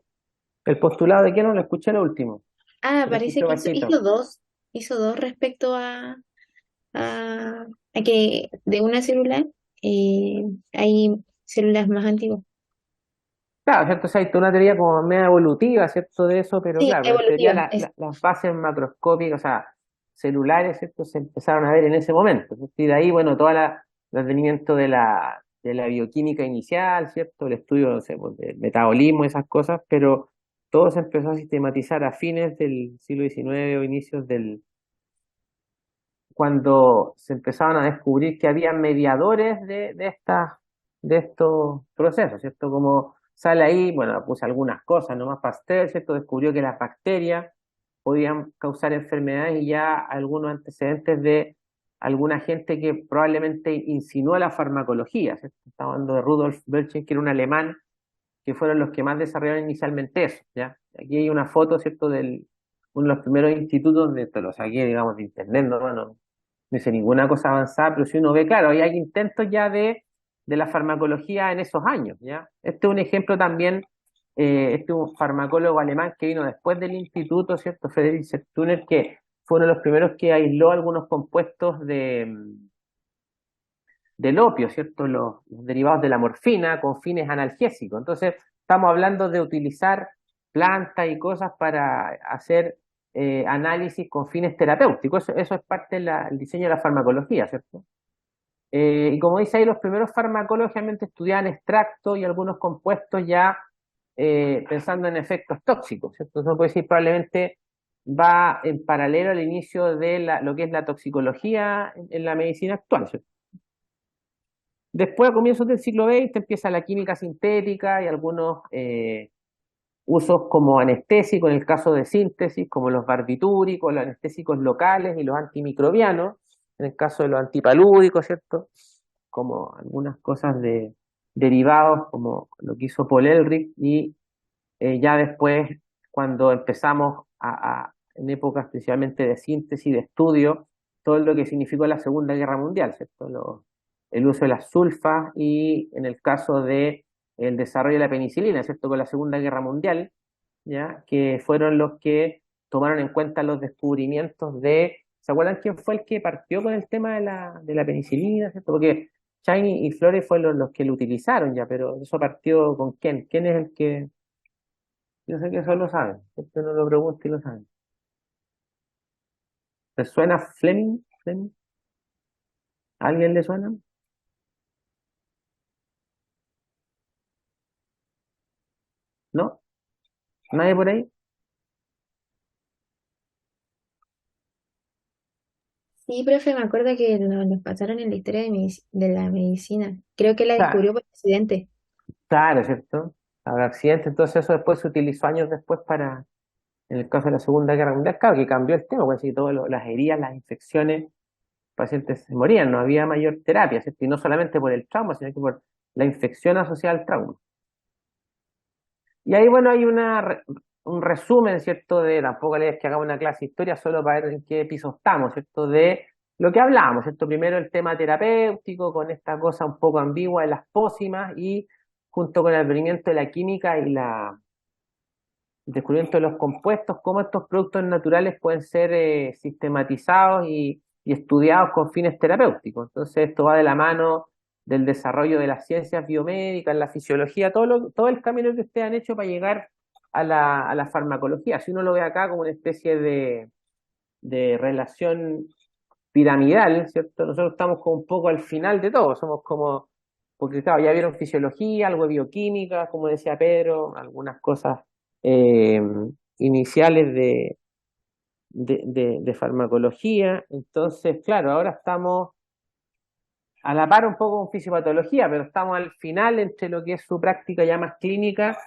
¿El postulado de qué? No lo escuché lo último. Lo parece escuché que bajito. hizo dos respecto a que de una célula hay células más antiguas. Claro, ¿cierto? O sea, hay toda una teoría como media evolutiva, ¿cierto? De eso, pero Sí, claro, en teoría evolutiva, es. las bases macroscópicas, o sea, celulares, ¿cierto? Se empezaron a ver en ese momento, ¿cierto? Y de ahí, bueno, el advenimiento de la bioquímica inicial, ¿cierto? El estudio, no sé, pues, del metabolismo, esas cosas, pero todo se empezó a sistematizar a fines del siglo XIX o inicios cuando se empezaban a descubrir que había mediadores de estos procesos, ¿cierto? Como sale ahí, bueno, puse algunas cosas, nomás Pasteur, ¿cierto? Descubrió que las bacterias podían causar enfermedades y ya algunos antecedentes de alguna gente que probablemente insinuó la farmacología, ¿cierto? Estamos hablando de Rudolf Virchow, que era un alemán, que fueron los que más desarrollaron inicialmente eso, ¿ya? Aquí hay una foto, ¿cierto? Uno de los primeros institutos donde te lo saqué, digamos, de internet, no dice ninguna cosa avanzada, pero si uno ve, claro, ahí hay intentos ya de la farmacología en esos años, ¿ya? Este es un ejemplo también, este es un farmacólogo alemán que vino después del instituto, ¿cierto? Friedrich Septuner, que fue uno de los primeros que aisló algunos compuestos del opio, ¿cierto? Los derivados de la morfina con fines analgésicos. Entonces, estamos hablando de utilizar plantas y cosas para hacer análisis con fines terapéuticos. Eso es parte del diseño de la farmacología, ¿cierto? Y como dice ahí, los primeros farmacólogos realmente estudiaban extractos y algunos compuestos ya pensando en efectos tóxicos, ¿cierto? Entonces, puede decir, probablemente va en paralelo al inicio de lo que es la toxicología en la medicina actual, ¿cierto? Después, a comienzos del siglo XX, empieza la química sintética y algunos usos como anestésico en el caso de síntesis, como los barbitúricos, los anestésicos locales y los antimicrobianos, en el caso de los antipalúdicos, ¿cierto? Como algunas cosas de derivados, como lo que hizo Paul Ehrlich, y ya después, cuando empezamos en épocas especialmente de síntesis, de estudio, todo lo que significó la Segunda Guerra Mundial, ¿cierto? El uso de las sulfas y en el caso de el desarrollo de la penicilina, ¿cierto? Con la Segunda Guerra Mundial, ¿ya? Que fueron los que tomaron en cuenta los descubrimientos ¿se acuerdan quién fue el que partió con el tema de la penicilina, ¿cierto? Porque Cheney y Flores fueron los que lo utilizaron ya, pero eso partió con quién. ¿Quién es el que? Yo sé que eso lo saben. Usted no lo pregunta y lo saben. ¿Les suena Fleming? ¿Fleming? ¿A alguien le suena? ¿No? ¿Nadie por ahí? Sí, profe, me acuerdo que nos pasaron en la historia de la medicina. Creo que la Claro, descubrió por accidente. claro, ¿cierto? Habrá accidente, entonces eso después se utilizó años después en el caso de la Segunda Guerra Mundial, claro, que cambió el tema, porque si todas las heridas, las infecciones, pacientes se morían, no había mayor terapia, ¿cierto? Y no solamente por el trauma, sino que por la infección asociada al trauma. Y ahí, bueno, hay un resumen, ¿cierto? Tampoco le es que hagamos una clase de historia solo para ver en qué piso estamos, ¿cierto? De lo que hablamos, ¿cierto? Primero el tema terapéutico, con esta cosa un poco ambigua de las pócimas y junto con el advenimiento de la química y el descubrimiento de los compuestos, cómo estos productos naturales pueden ser sistematizados y estudiados con fines terapéuticos. Entonces, esto va de la mano del desarrollo de las ciencias biomédicas, la fisiología, todo el camino que ustedes han hecho para llegar a la farmacología. Si uno lo ve acá como una especie de relación piramidal, ¿cierto? Nosotros estamos como un poco al final de todo, somos como, porque claro, ya vieron fisiología, algo de bioquímica, como decía Pedro, algunas cosas eh, iniciales de farmacología, entonces, claro, ahora estamos a la par un poco con fisiopatología, pero estamos al final entre lo que es su práctica ya más clínica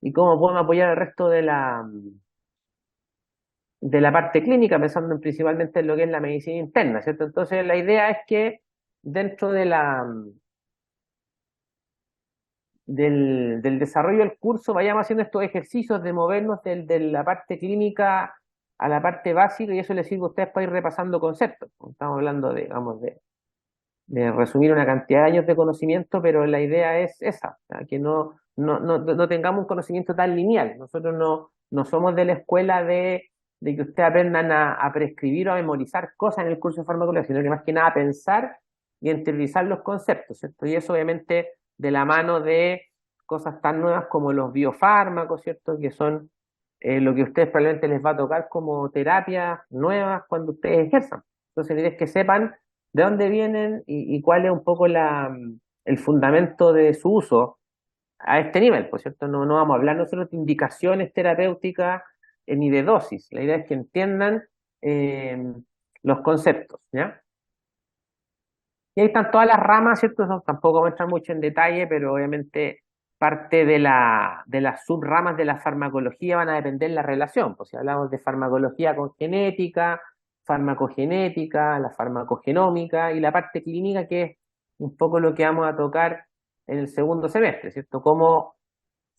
y cómo podemos apoyar el resto de la parte clínica, pensando principalmente en lo que es la medicina interna, ¿cierto? Entonces, la idea es que dentro del desarrollo del curso vayamos haciendo estos ejercicios de movernos de la parte clínica a la parte básica y eso les sirve a ustedes para ir repasando conceptos. Estamos hablando, digamos, de resumir una cantidad de años de conocimiento, pero la idea es esa, o sea, que no tengamos un conocimiento tan lineal. Nosotros no somos de la escuela de que ustedes aprendan a prescribir o a memorizar cosas en el curso de farmacología, sino que más que nada a pensar y a interiorizar los conceptos, ¿cierto? Y eso obviamente de la mano de cosas tan nuevas como los biofármacos, ¿cierto? Que son lo que a ustedes probablemente les va a tocar como terapias nuevas cuando ustedes ejerzan. Entonces, la idea es que sepan de dónde vienen y cuál es un poco el fundamento de su uso a este nivel, por cierto, no vamos a hablar nosotros de indicaciones terapéuticas ni de dosis, la idea es que entiendan eh, los conceptos, ¿ya? Y ahí están todas las ramas, ¿cierto? Tampoco vamos a entrar mucho en detalle, pero obviamente parte de las subramas de la farmacología van a depender de la relación. Pues si hablamos de farmacología con genética, farmacogenética, la farmacogenómica y la parte clínica, que es un poco lo que vamos a tocar en el segundo semestre, ¿cierto? Cómo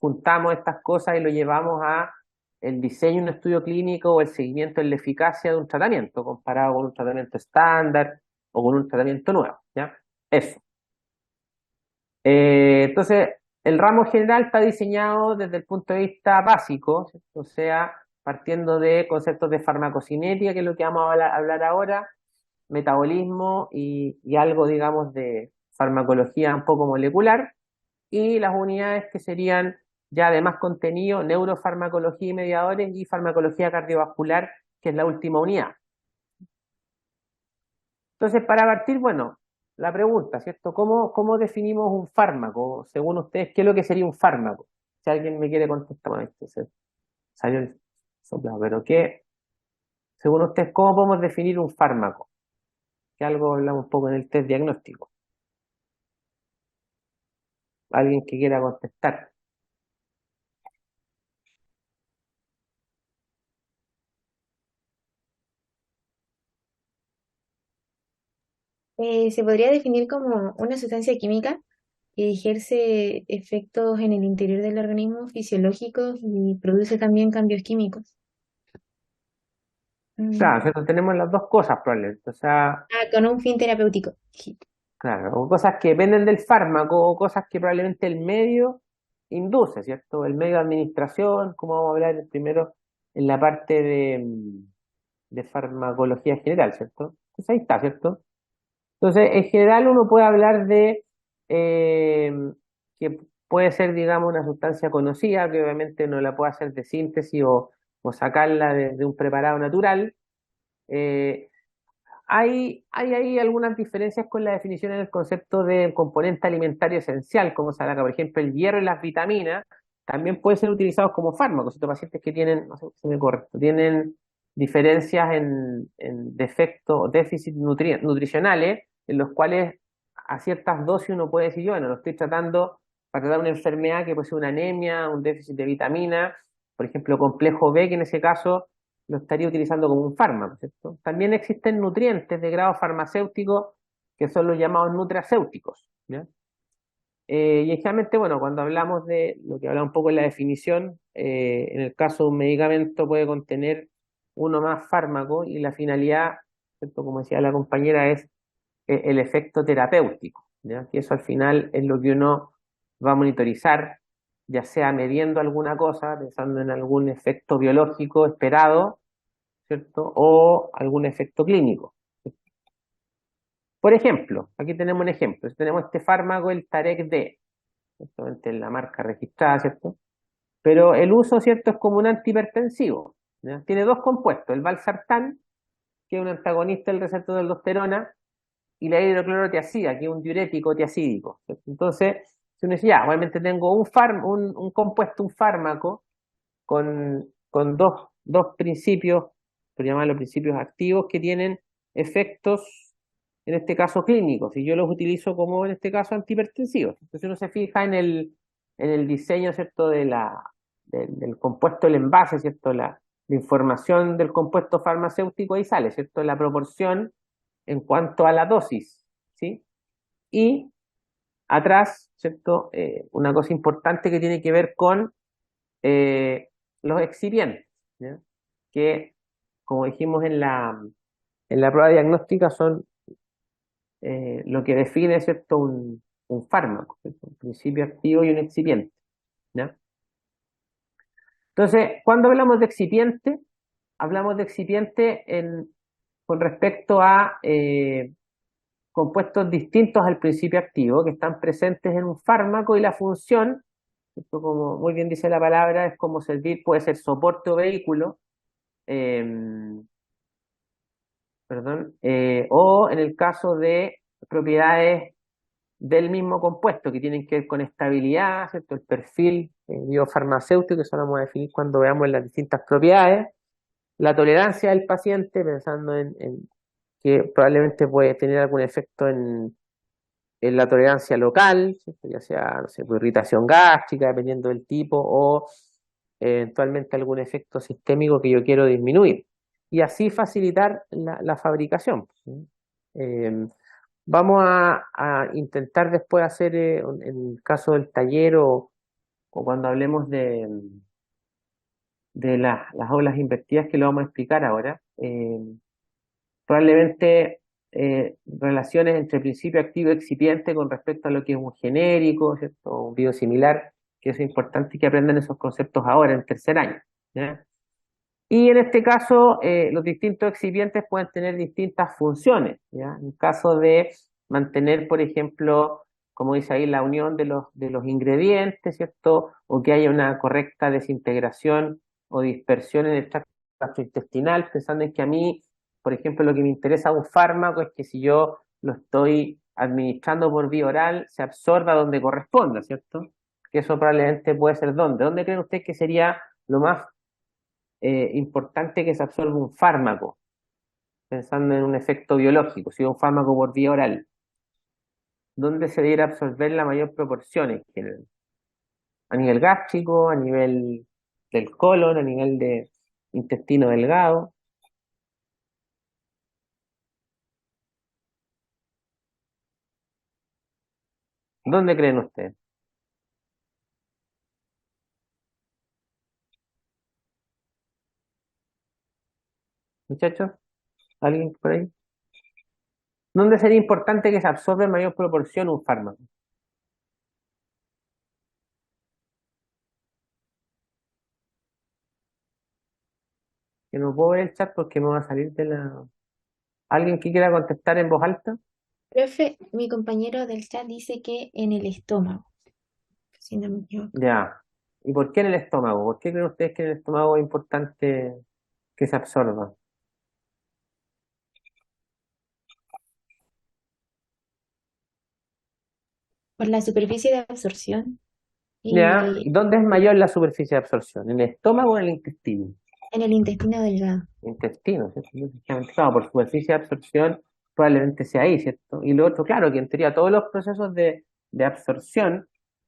juntamos estas cosas y lo llevamos a el diseño de un estudio clínico o el seguimiento de la eficacia de un tratamiento comparado con un tratamiento estándar o con un tratamiento nuevo, ¿ya? Eso. Entonces, el ramo general está diseñado desde el punto de vista básico, ¿cierto? O sea, partiendo de conceptos de farmacocinética, que es lo que vamos a hablar ahora, metabolismo y algo, digamos, de farmacología un poco molecular, y las unidades que serían ya de más contenido, neurofarmacología y mediadores, y farmacología cardiovascular, que es la última unidad. Entonces, para partir, bueno, la pregunta, ¿cierto? ¿Cómo definimos un fármaco? Según ustedes, ¿qué es lo que sería un fármaco? Si alguien me quiere contestar, bueno, se salió el soplado, pero ¿qué? Según ustedes, ¿cómo podemos definir un fármaco? Que algo hablamos un poco en el test diagnóstico. Alguien que quiera contestar. Se podría definir como una sustancia química que ejerce efectos en el interior del organismo fisiológicos y produce también cambios químicos. Claro, Mm. ¿cierto? Tenemos las dos cosas probablemente. O sea, Con un fin terapéutico. claro, o cosas que dependen del fármaco, o cosas que probablemente el medio induce, ¿cierto? El medio de administración, como vamos a hablar primero en la parte de farmacología general, ¿cierto? Pues ahí está, ¿cierto? Entonces, en general uno puede hablar de eh, que puede ser, digamos, una sustancia conocida, que obviamente no la puede hacer de síntesis o sacarla de un preparado natural. Eh, hay ahí algunas diferencias con la definición en el concepto de componente alimentario esencial, como se habla acá. Por ejemplo, el hierro y las vitaminas también pueden ser utilizados como fármacos. Estos pacientes que tienen, no sé si me correcto, tienen diferencias en defectos, déficits nutricionales, en los cuales a ciertas dosis uno puede decir, yo, bueno, lo estoy tratando para tratar una enfermedad que puede ser una anemia, un déficit de vitamina, por ejemplo, complejo B, que en ese caso lo estaría utilizando como un fármaco, ¿cierto? También existen nutrientes de grado farmacéutico que son los llamados nutracéuticos, ¿ya? Y generalmente, bueno, cuando hablamos de lo que habla un poco en la definición, en el caso de un medicamento puede contener uno más fármaco y la finalidad, ¿cierto? Como decía la compañera, es el efecto terapéutico, ¿ya? Que eso al final es lo que uno va a monitorizar, ya sea midiendo alguna cosa, pensando en algún efecto biológico esperado, ¿cierto? O algún efecto clínico. Por ejemplo, aquí tenemos un ejemplo. Tenemos este fármaco, el Tarec-D, ¿cierto? En la marca registrada, ¿cierto? Pero el uso, ¿cierto? Es como un antihipertensivo, ¿ya? Tiene dos compuestos, el valsartán, que es un antagonista del receptor de aldosterona, y la hidroclorotiazida, que es un diurético tiazídico, ¿cierto? Entonces, si uno dice, ya, obviamente tengo un compuesto, un fármaco, con dos principios, por llamarlos principios activos, que tienen efectos, en este caso clínicos, y yo los utilizo como, en este caso, antihipertensivos. Entonces uno se fija en el diseño, ¿cierto?, del compuesto, el envase, ¿cierto?, la información del compuesto farmacéutico ahí sale, ¿cierto?, la proporción en cuanto a la dosis, ¿sí? Y atrás, ¿cierto?, una cosa importante que tiene que ver con eh, los excipientes, ¿ya? Que, como dijimos en la prueba diagnóstica, son lo que define, ¿cierto?, un fármaco, ¿cierto? Un principio activo y un excipiente, ¿ya? Entonces, cuando hablamos de excipiente con respecto a compuestos distintos al principio activo que están presentes en un fármaco y la función, esto como muy bien dice la palabra, es como servir, puede ser soporte o vehículo, eh, perdón, o en el caso de propiedades del mismo compuesto que tienen que ver con estabilidad, ¿cierto? El perfil biofarmacéutico, que eso lo vamos a definir cuando veamos las distintas propiedades, la tolerancia del paciente, pensando en que probablemente puede tener algún efecto la tolerancia local, ¿cierto? Ya sea, no sé, pues, irritación gástrica, dependiendo del tipo, o eventualmente algún efecto sistémico que yo quiero disminuir. Y así facilitar la fabricación. ¿Sí? Eh, Vamos a intentar después hacer, en el caso del taller o cuando hablemos de las aulas invertidas, que lo vamos a explicar ahora, probablemente relaciones entre principio activo y excipiente con respecto a lo que es un genérico, ¿cierto? Un biosimilar, que es importante que aprendan esos conceptos ahora, en tercer año. ¿Ya? Y en este caso, los distintos excipientes pueden tener distintas funciones, ¿ya? En caso de mantener, por ejemplo, como dice ahí, la unión de los ingredientes, ¿cierto? O que haya una correcta desintegración o dispersión en el tracto gastrointestinal, pensando en que a mí, por ejemplo, lo que me interesa de un fármaco es que si yo lo estoy administrando por vía oral, se absorba donde corresponda, ¿cierto? Que eso probablemente puede ser ¿dónde? ¿Dónde creen ustedes que sería lo más importante que se absorba un fármaco, pensando en un efecto biológico, si es un fármaco por vía oral, ¿dónde se debiera absorber la mayor proporción en general? A nivel gástrico, a nivel del colon, a nivel de intestino delgado. ¿Dónde creen ustedes? Muchachos, ¿alguien por ahí? ¿Dónde sería importante que se absorba en mayor proporción un fármaco? Que no puedo ver el chat porque me va a salir de la... ¿Alguien que quiera contestar en voz alta? Profe, mi compañero del chat dice que en el estómago, si no me equivoco. Ya. ¿Y por qué en el estómago? ¿Por qué creen ustedes que en el estómago es importante que se absorba? Por la superficie de absorción ¿Ya? y ¿Y dónde es mayor la superficie de absorción? ¿En el estómago o en el intestino? en el intestino delgado. Intestino, ¿cierto? Entonces, claro, por superficie de absorción probablemente sea ahí, ¿cierto? Y lo otro, claro, que en teoría todos los procesos de absorción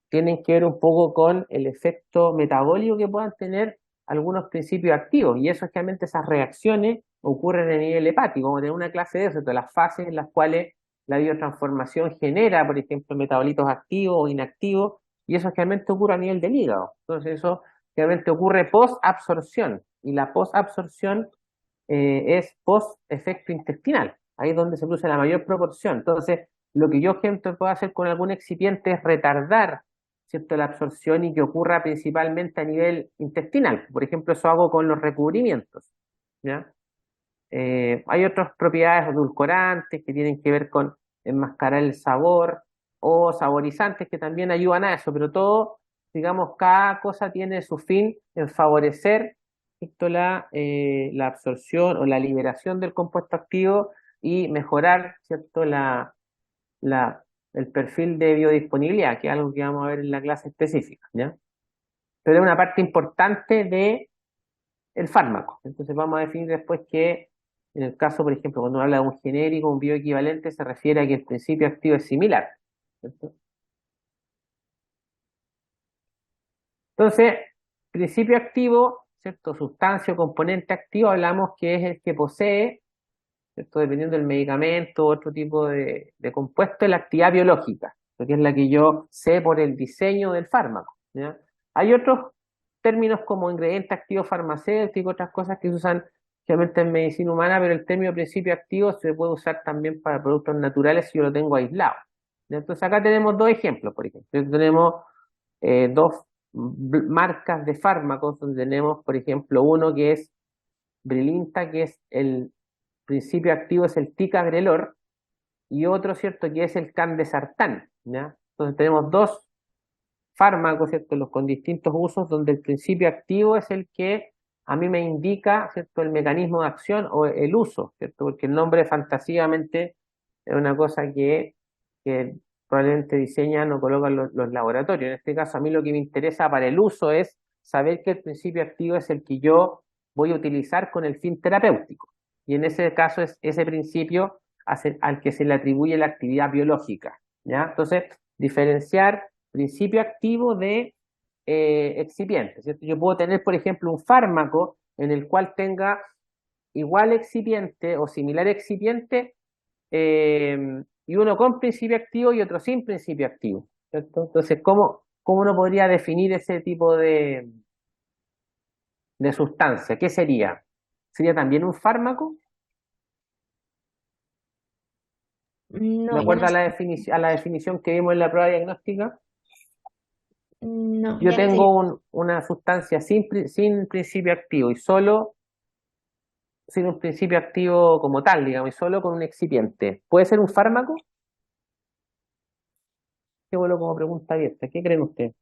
tienen que ver un poco con el efecto metabólico que puedan tener algunos principios activos. Y eso es que realmente esas reacciones ocurren a nivel hepático, como tener una clase de eso, de las fases en las cuales la biotransformación genera, por ejemplo, metabolitos activos o inactivos, y eso realmente ocurre a nivel del hígado. Entonces eso realmente ocurre post-absorción, y la post-absorción es post-efecto intestinal, ahí es donde se produce la mayor proporción. Entonces, lo que yo, gente, puedo hacer con algún excipiente es retardar, ¿cierto?, la absorción y que ocurra principalmente a nivel intestinal. Por ejemplo, eso hago con los recubrimientos, ¿ya? Hay otras propiedades edulcorantes que tienen que ver con enmascarar el sabor o saborizantes que también ayudan a eso, pero todo, digamos, cada cosa tiene su fin en favorecer, ¿cierto?, la absorción o la liberación del compuesto activo y mejorar, ¿cierto?, la, el perfil de biodisponibilidad, que es algo que vamos a ver en la clase específica, ¿ya? Pero es una parte importante de el fármaco. Entonces vamos a definir después que en el caso, por ejemplo, cuando uno habla de un genérico, un bioequivalente, se refiere a que el principio activo es similar, ¿cierto? Entonces, principio activo, ¿cierto? Sustancia o componente activo, hablamos que es el que posee, ¿cierto? Dependiendo del medicamento o otro tipo de compuesto, la actividad biológica, que es la que yo sé por el diseño del fármaco, ¿ya? Hay otros términos como ingrediente activo farmacéutico, otras cosas que se usan generalmente en medicina humana, pero el término principio activo se puede usar también para productos naturales si yo lo tengo aislado, ¿ya? Entonces acá tenemos dos ejemplos, por ejemplo. Tenemos dos marcas de fármacos, donde tenemos, por ejemplo, uno que es Brilinta, que es el principio activo es el ticagrelor, y otro, ¿cierto?, que es el candesartán, ¿ya? Entonces tenemos dos fármacos, ¿cierto?, los con distintos usos, donde el principio activo es el que a mí me indica, ¿cierto?, el mecanismo de acción o el uso, ¿cierto? Porque el nombre fantasivamente es una cosa que probablemente diseñan o colocan los laboratorios. En este caso, a mí lo que me interesa para el uso es saber que el principio activo es el que yo voy a utilizar con el fin terapéutico. Y en ese caso es ese principio al que se le atribuye la actividad biológica, ¿ya? Entonces, diferenciar principio activo de excipiente, ¿cierto? Yo puedo tener, por ejemplo, un fármaco en el cual tenga igual excipiente o similar excipiente, y uno con principio activo y otro sin principio activo, ¿cierto? Entonces, ¿cómo uno podría definir ese tipo de sustancia? ¿Qué sería? ¿Sería también un fármaco? ¿De No, yo acuerdo no a sé. la definición que vimos en la prueba diagnóstica? No, Yo ya no sé. tengo una sustancia sin principio activo y solo sin un principio activo como tal, digamos, y solo con un excipiente. ¿Puede ser un fármaco? Qué bueno como pregunta abierta. ¿Qué creen ustedes?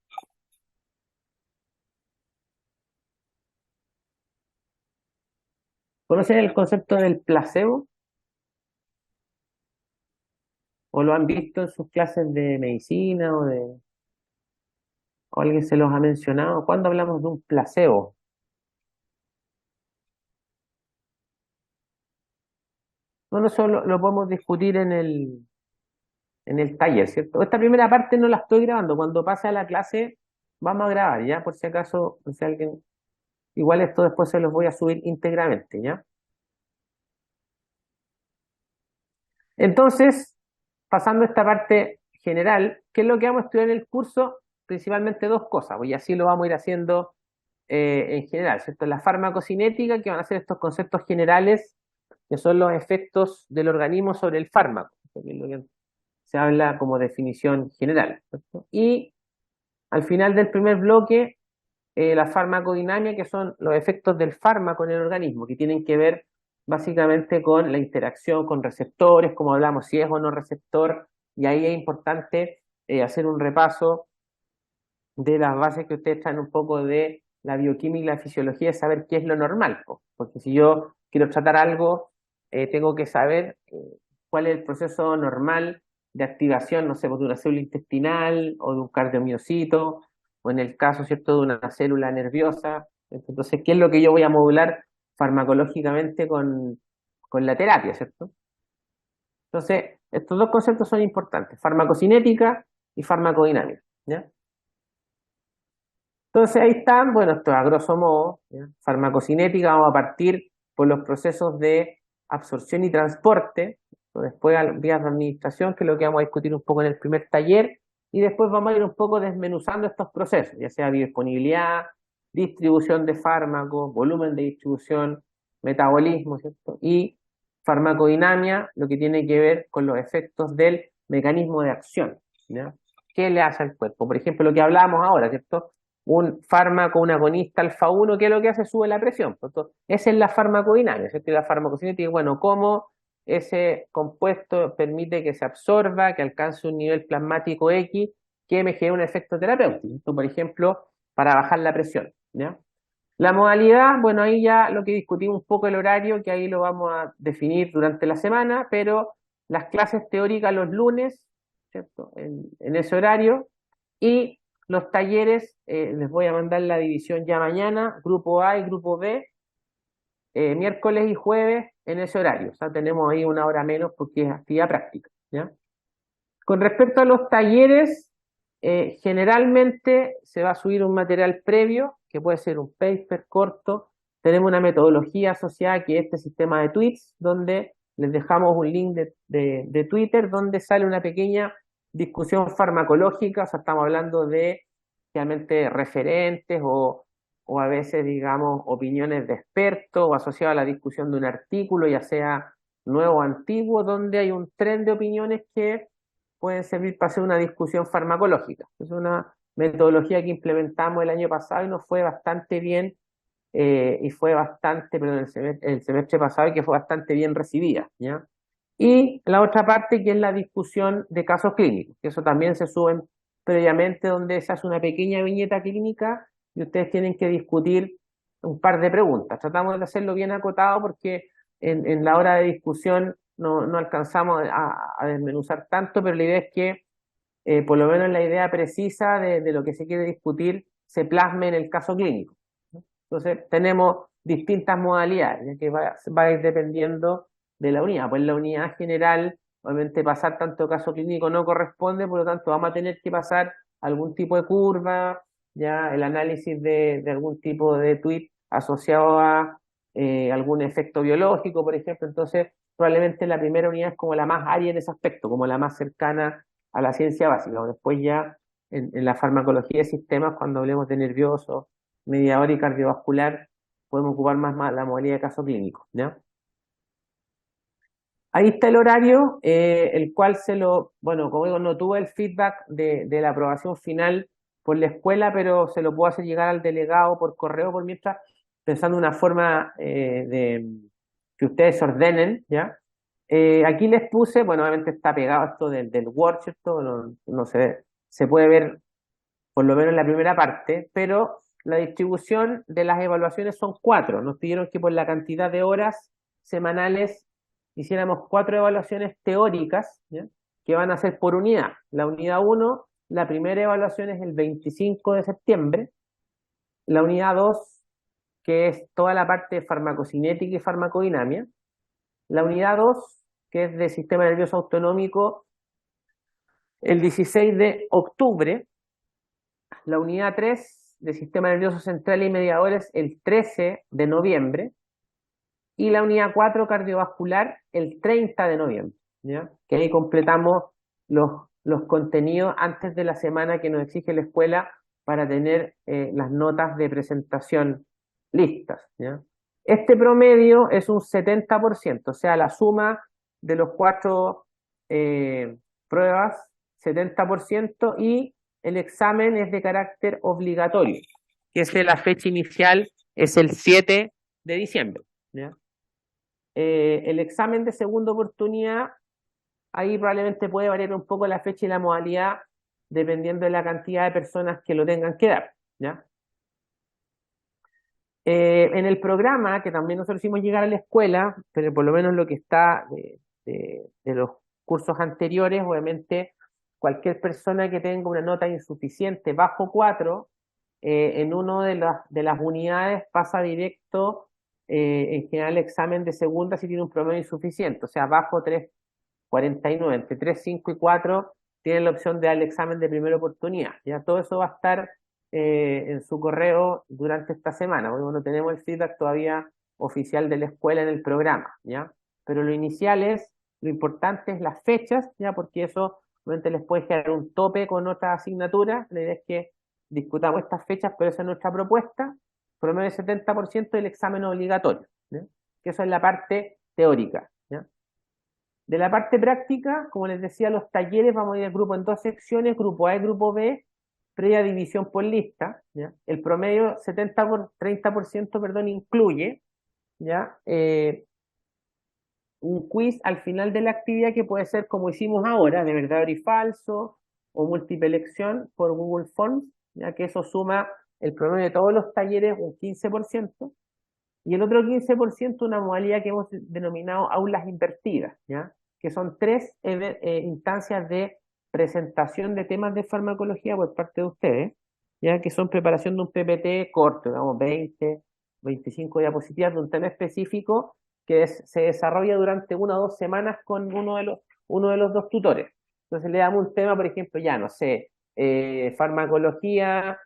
¿Conocen el concepto del placebo? ¿O lo han visto en sus clases de medicina o alguien se los ha mencionado? ¿Cuándo hablamos de un placebo? No solo lo podemos discutir en el taller, ¿cierto? Esta primera parte no la estoy grabando. Cuando pase a la clase, vamos a grabar, ¿ya? Por si acaso, por si alguien. Igual esto después se los voy a subir íntegramente, ¿ya? Entonces, pasando a esta parte general, ¿qué es lo que vamos a estudiar en el curso? Principalmente dos cosas, pues, y así lo vamos a ir haciendo en general, ¿cierto? La farmacocinética, que van a ser estos conceptos generales, que son los efectos del organismo sobre el fármaco, que es lo que se habla como definición general, ¿cierto? Y al final del primer bloque, la farmacodinámica, que son los efectos del fármaco en el organismo, que tienen que ver básicamente con la interacción con receptores, como hablamos, si es o no receptor, y ahí es importante hacer un repaso de las bases que ustedes traen un poco de la bioquímica y la fisiología, de saber qué es lo normal, po. Porque si yo quiero tratar algo, tengo que saber cuál es el proceso normal de activación, no sé, pues, de una célula intestinal o de un cardiomiocito, o en el caso, ¿cierto?, de una célula nerviosa. Entonces, ¿qué es lo que yo voy a modular farmacológicamente con la terapia, ¿cierto? Entonces, estos dos conceptos son importantes, farmacocinética y farmacodinámica, ¿ya? Entonces ahí están, bueno, esto a grosso modo, ¿ya? Farmacocinética, vamos a partir por los procesos de absorción y transporte, después vías de administración, que es lo que vamos a discutir un poco en el primer taller, y después vamos a ir un poco desmenuzando estos procesos, ya sea biodisponibilidad, distribución de fármacos, volumen de distribución, metabolismo, ¿cierto? Y farmacodinamia, lo que tiene que ver con los efectos del mecanismo de acción, ¿ya? ¿Qué le hace al cuerpo? Por ejemplo, lo que hablábamos ahora, ¿cierto? Un fármaco, un agonista alfa 1, ¿qué es lo que hace? Sube la presión. Entonces, esa es la farmacodinámica, ¿cierto? Y la farmacocinética, bueno, cómo ese compuesto permite que se absorba, que alcance un nivel plasmático X, que me genere un efecto terapéutico. Esto, por ejemplo, para bajar la presión, ¿ya? La modalidad, bueno, ahí ya lo que discutimos un poco el horario, que ahí lo vamos a definir durante la semana, pero las clases teóricas los lunes, ¿cierto? En ese horario, y los talleres, les voy a mandar la división ya mañana, grupo A y grupo B, miércoles y jueves en ese horario. O sea, tenemos ahí una hora menos porque es actividad práctica, ¿ya? Con respecto a los talleres, generalmente se va a subir un material previo, que puede ser un paper corto. Tenemos una metodología asociada que es este sistema de tweets, donde les dejamos un link de Twitter, donde sale una pequeña discusión farmacológica. O sea, estamos hablando de realmente referentes o a veces, digamos, opiniones de expertos o asociado a la discusión de un artículo, ya sea nuevo o antiguo, donde hay un tren de opiniones que pueden servir para hacer una discusión farmacológica. Es una metodología que implementamos el año pasado y nos fue bastante bien, y fue bastante, perdón, el semestre pasado, y que fue bastante bien recibida, ¿ya? Y la otra parte que es la discusión de casos clínicos, que eso también se sube previamente, donde se hace una pequeña viñeta clínica y ustedes tienen que discutir un par de preguntas. Tratamos de hacerlo bien acotado porque en la hora de discusión no alcanzamos a desmenuzar tanto, pero la idea es que por lo menos la idea precisa de lo que se quiere discutir se plasme en el caso clínico, ¿no? Entonces tenemos distintas modalidades, ya que va a ir dependiendo de la unidad. Pues la unidad general Obviamente pasar tanto caso clínico no corresponde, por lo tanto vamos a tener que pasar algún tipo de curva, ya el análisis de algún tipo de tweet asociado a algún efecto biológico, por ejemplo. Entonces, probablemente la primera unidad es como la más área en ese aspecto, como la más cercana a la ciencia básica. Después ya en la farmacología de sistemas, cuando hablemos de nervioso, mediador y cardiovascular, podemos ocupar más la modalidad de caso clínico, ¿ya? Ahí está el horario, el cual bueno, como digo, no tuve el feedback de la aprobación final por la escuela, pero se lo puedo hacer llegar al delegado por correo por mientras, pensando en una forma de que ustedes ordenen, ¿ya? Aquí les puse, bueno, obviamente está pegado esto del Word, ¿cierto? No se ve, se puede ver por lo menos en la primera parte, pero la distribución de las evaluaciones son 4. Nos pidieron que por la cantidad de horas semanales hiciéramos 4 evaluaciones teóricas, ¿ya? Que van a ser por unidad. La unidad 1, la primera evaluación es el 25 de septiembre. La unidad 2, que es toda la parte de farmacocinética y farmacodinamia. La unidad 2, que es de sistema nervioso autonómico, el 16 de octubre. La unidad 3 de sistema nervioso central y mediadores el 13 de noviembre y la unidad 4 cardiovascular el 30 de noviembre, ¿ya? Que ahí completamos los contenidos antes de la semana que nos exige la escuela para tener las notas de presentación listas, ¿ya? Este promedio es un 70%, o sea, la suma de los 4 pruebas, 70%, y el examen es de carácter obligatorio, que es de la fecha inicial, es el 7 de diciembre, ¿ya? El examen de segunda oportunidad, ahí probablemente puede variar un poco la fecha y la modalidad dependiendo de la cantidad de personas que lo tengan que dar, ¿ya? En el programa, que también nosotros hicimos llegar a la escuela, pero por lo menos lo que está de los cursos anteriores, obviamente cualquier persona que tenga una nota insuficiente bajo 4, en una de las unidades pasa directo, en general, el examen de segunda si tiene un promedio insuficiente, o sea, bajo 3,49, entre 3, 5 y 4 tienen la opción de dar el examen de primera oportunidad. Ya todo eso va a estar en su correo durante esta semana, porque no tenemos el feedback todavía oficial de la escuela en el programa, ¿ya? Pero lo importante es las fechas, ¿ya? Porque eso obviamente les puede generar un tope con otras asignaturas. La idea es que discutamos estas fechas, pero esa es nuestra propuesta, promedio de 70% del examen obligatorio, ¿ya? Que eso es la parte teórica, ¿ya? De la parte práctica, como les decía, los talleres vamos a ir al grupo en 2 secciones, grupo A y grupo B, previa división por lista, ¿ya? El promedio 30%, perdón, incluye, ¿ya? Un quiz al final de la actividad que puede ser como hicimos ahora, de verdadero y falso, o múltiple elección por Google Forms, ya que eso suma el promedio de todos los talleres un 15%, y el otro 15% una modalidad que hemos denominado aulas invertidas, ¿ya? Que son 3 instancias de presentación de temas de farmacología por parte de ustedes, ¿ya? Que son preparación de un PPT corto, digamos 20, 25 diapositivas de un tema específico que se desarrolla durante 1 o 2 semanas con uno de los 2 tutores. Entonces le damos un tema, por ejemplo, ya no sé, farmacología,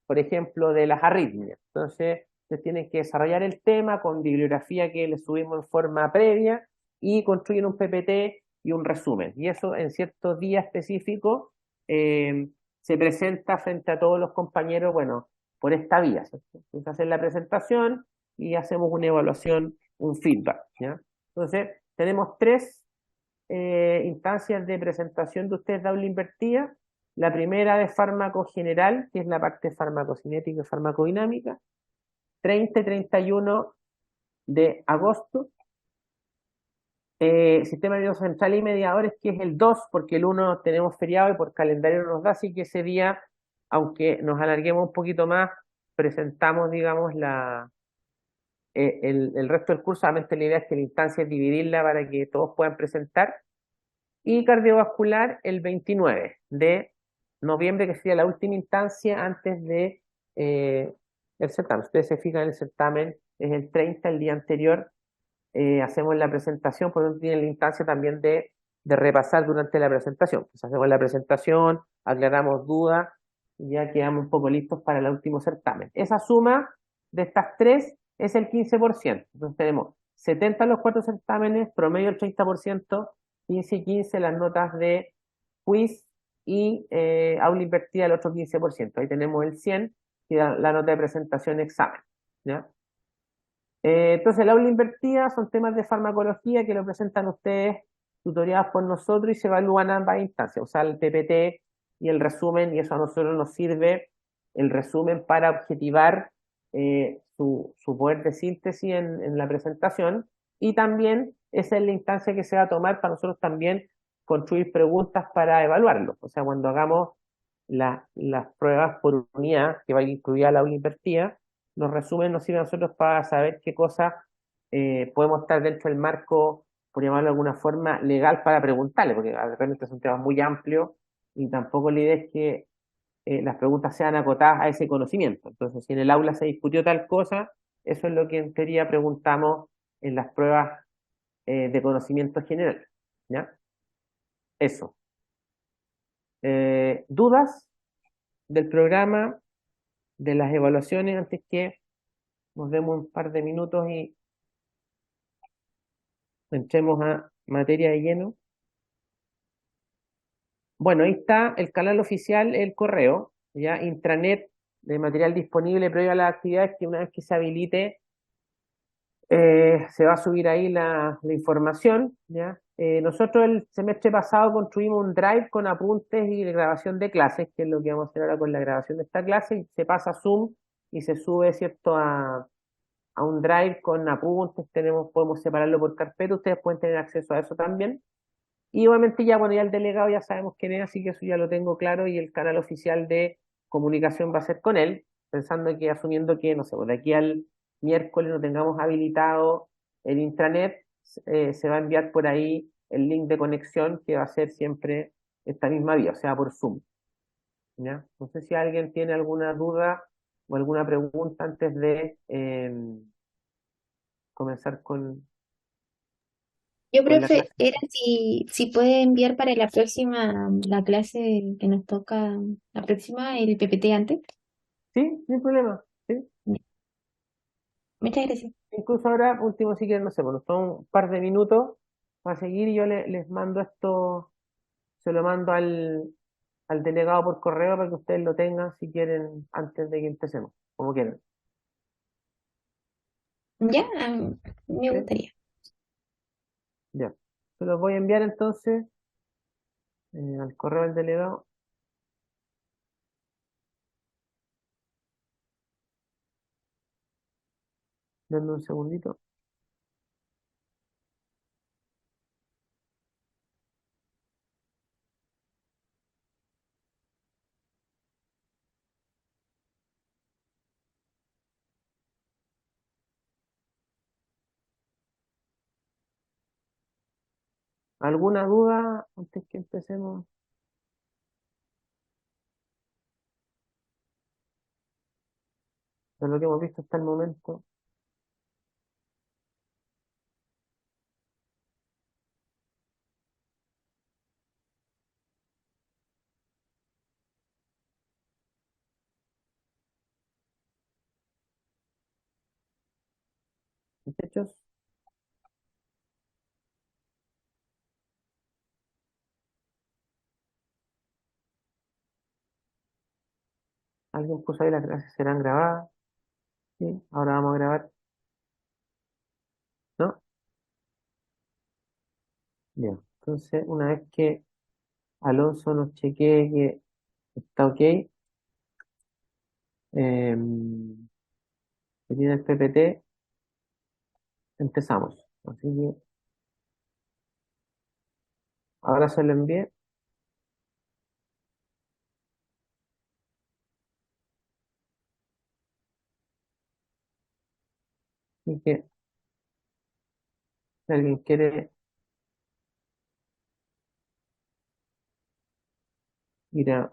por ejemplo, de las arritmias. Entonces, ustedes tienen que desarrollar el tema con bibliografía que les subimos en forma previa y construyen un PPT y un resumen. Y eso en ciertos días específicos se presenta frente a todos los compañeros, bueno, por esta vía, ¿cierto? Entonces hacen la presentación y hacemos una evaluación, un feedback, ¿ya? Entonces, tenemos 3 instancias de presentación de ustedes de aula invertida. La primera de fármaco general, que es la parte farmacocinética y farmacodinámica, 30 y 31 de agosto. Sistema nervioso central y mediadores, que es el 2, porque el 1 tenemos feriado y por calendario no nos da, así que ese día, aunque nos alarguemos un poquito más, presentamos, digamos, el resto del curso. Solamente la idea es que la instancia es dividirla para que todos puedan presentar. Y cardiovascular el 29 de noviembre, que sería la última instancia antes de el certamen. Ustedes se fijan, el certamen es el 30, el día anterior hacemos la presentación, por lo tanto tienen la instancia también de de repasar durante la presentación. Pues hacemos la presentación, aclaramos dudas y ya quedamos un poco listos para el último certamen. Esa suma de estas tres es el 15%. Entonces tenemos 70 en los cuatro certámenes, promedio el 30%, 15 y 15 las notas de quiz y aula invertida el otro 15%. Ahí tenemos el 100 y la nota de presentación examen. ¿Ya? Entonces, el aula invertida son temas de farmacología que lo presentan ustedes tutoriados por nosotros y se evalúan ambas instancias, o sea, el PPT y el resumen, y eso a nosotros nos sirve el resumen para objetivar su poder de síntesis en la presentación, y también esa es la instancia que se va a tomar para nosotros también construir preguntas para evaluarlo. O sea, cuando hagamos las pruebas por unidad, que va a incluir la aula invertida, los resúmenes nos sirven a nosotros para saber qué cosas podemos estar dentro del marco, por llamarlo de alguna forma, legal para preguntarle, porque realmente son temas muy amplios y tampoco la idea es que las preguntas sean acotadas a ese conocimiento. Entonces, si en el aula se discutió tal cosa, eso es lo que en teoría preguntamos en las pruebas de conocimiento general. ¿Ya? Eso. ¿Dudas del programa, de las evaluaciones, antes que nos demos un par de minutos y entremos a materia de lleno? Bueno, ahí está el canal oficial, el correo, ya intranet de material disponible previo a las actividades, que una vez que se habilite, se va a subir ahí la información, ¿ya? Nosotros el semestre pasado construimos un drive con apuntes y grabación de clases, que es lo que vamos a hacer ahora con la grabación de esta clase, y se pasa a Zoom y se sube, ¿cierto?, a un drive con apuntes, podemos separarlo por carpeta, ustedes pueden tener acceso a eso también. Y obviamente ya, bueno, ya el delegado ya sabemos quién es, así que eso ya lo tengo claro, y el canal oficial de comunicación va a ser con él, pensando que, asumiendo que, no sé, pues de aquí al miércoles no tengamos habilitado el intranet, se va a enviar por ahí el link de conexión, que va a ser siempre esta misma vía, o sea, por Zoom. ¿Ya? No sé si alguien tiene alguna duda o alguna pregunta antes de comenzar Yo, con la profe, clase. era si puede enviar para la próxima, la clase que nos toca, la próxima, el PPT antes. Sí, sin problema. ¿Sí? Muchas gracias. Incluso ahora, último, si quieren, no sé, bueno, son un par de minutos para seguir y yo les mando esto, se lo mando al delegado por correo para que ustedes lo tengan si quieren antes de que empecemos, como quieran. Ya, me ¿Sí? gustaría. Ya. Se los voy a enviar entonces al correo del delegado. Denme un segundito. ¿Alguna duda antes que empecemos de lo que hemos visto hasta el momento? Muchachos, ¿alguien puso ahí las clases serán grabadas? Sí, ahora vamos a grabar. ¿No? Bien. Entonces, una vez que Alonso nos chequee que está ok, que tiene el PPT, empezamos. Así que ahora se lo envié. Así que si alguien quiere ir a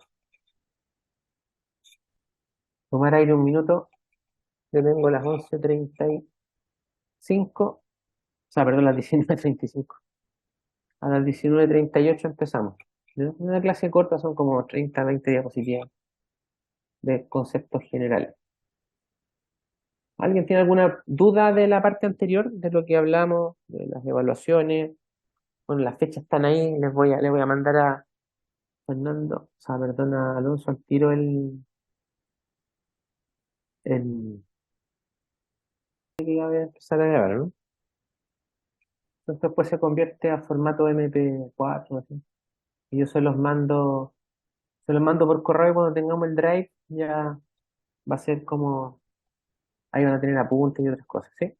tomar aire un minuto, yo tengo las 11:35, o sea, perdón, las 19:35. A las 19:38 empezamos. ¿Ya? Una clase corta, son como 30, 20 diapositivas de conceptos generales. ¿Alguien tiene alguna duda de la parte anterior, de lo que hablamos, de las evaluaciones? Bueno, las fechas están ahí, les voy a mandar a Fernando, o sea, perdón, a Alonso al tiro el que ya voy a empezar a grabar, ¿no? Entonces después se convierte a formato MP4, así. Y yo se los mando por correo y cuando tengamos el drive ya va a ser como, ahí van a tener apuntes y otras cosas, ¿sí?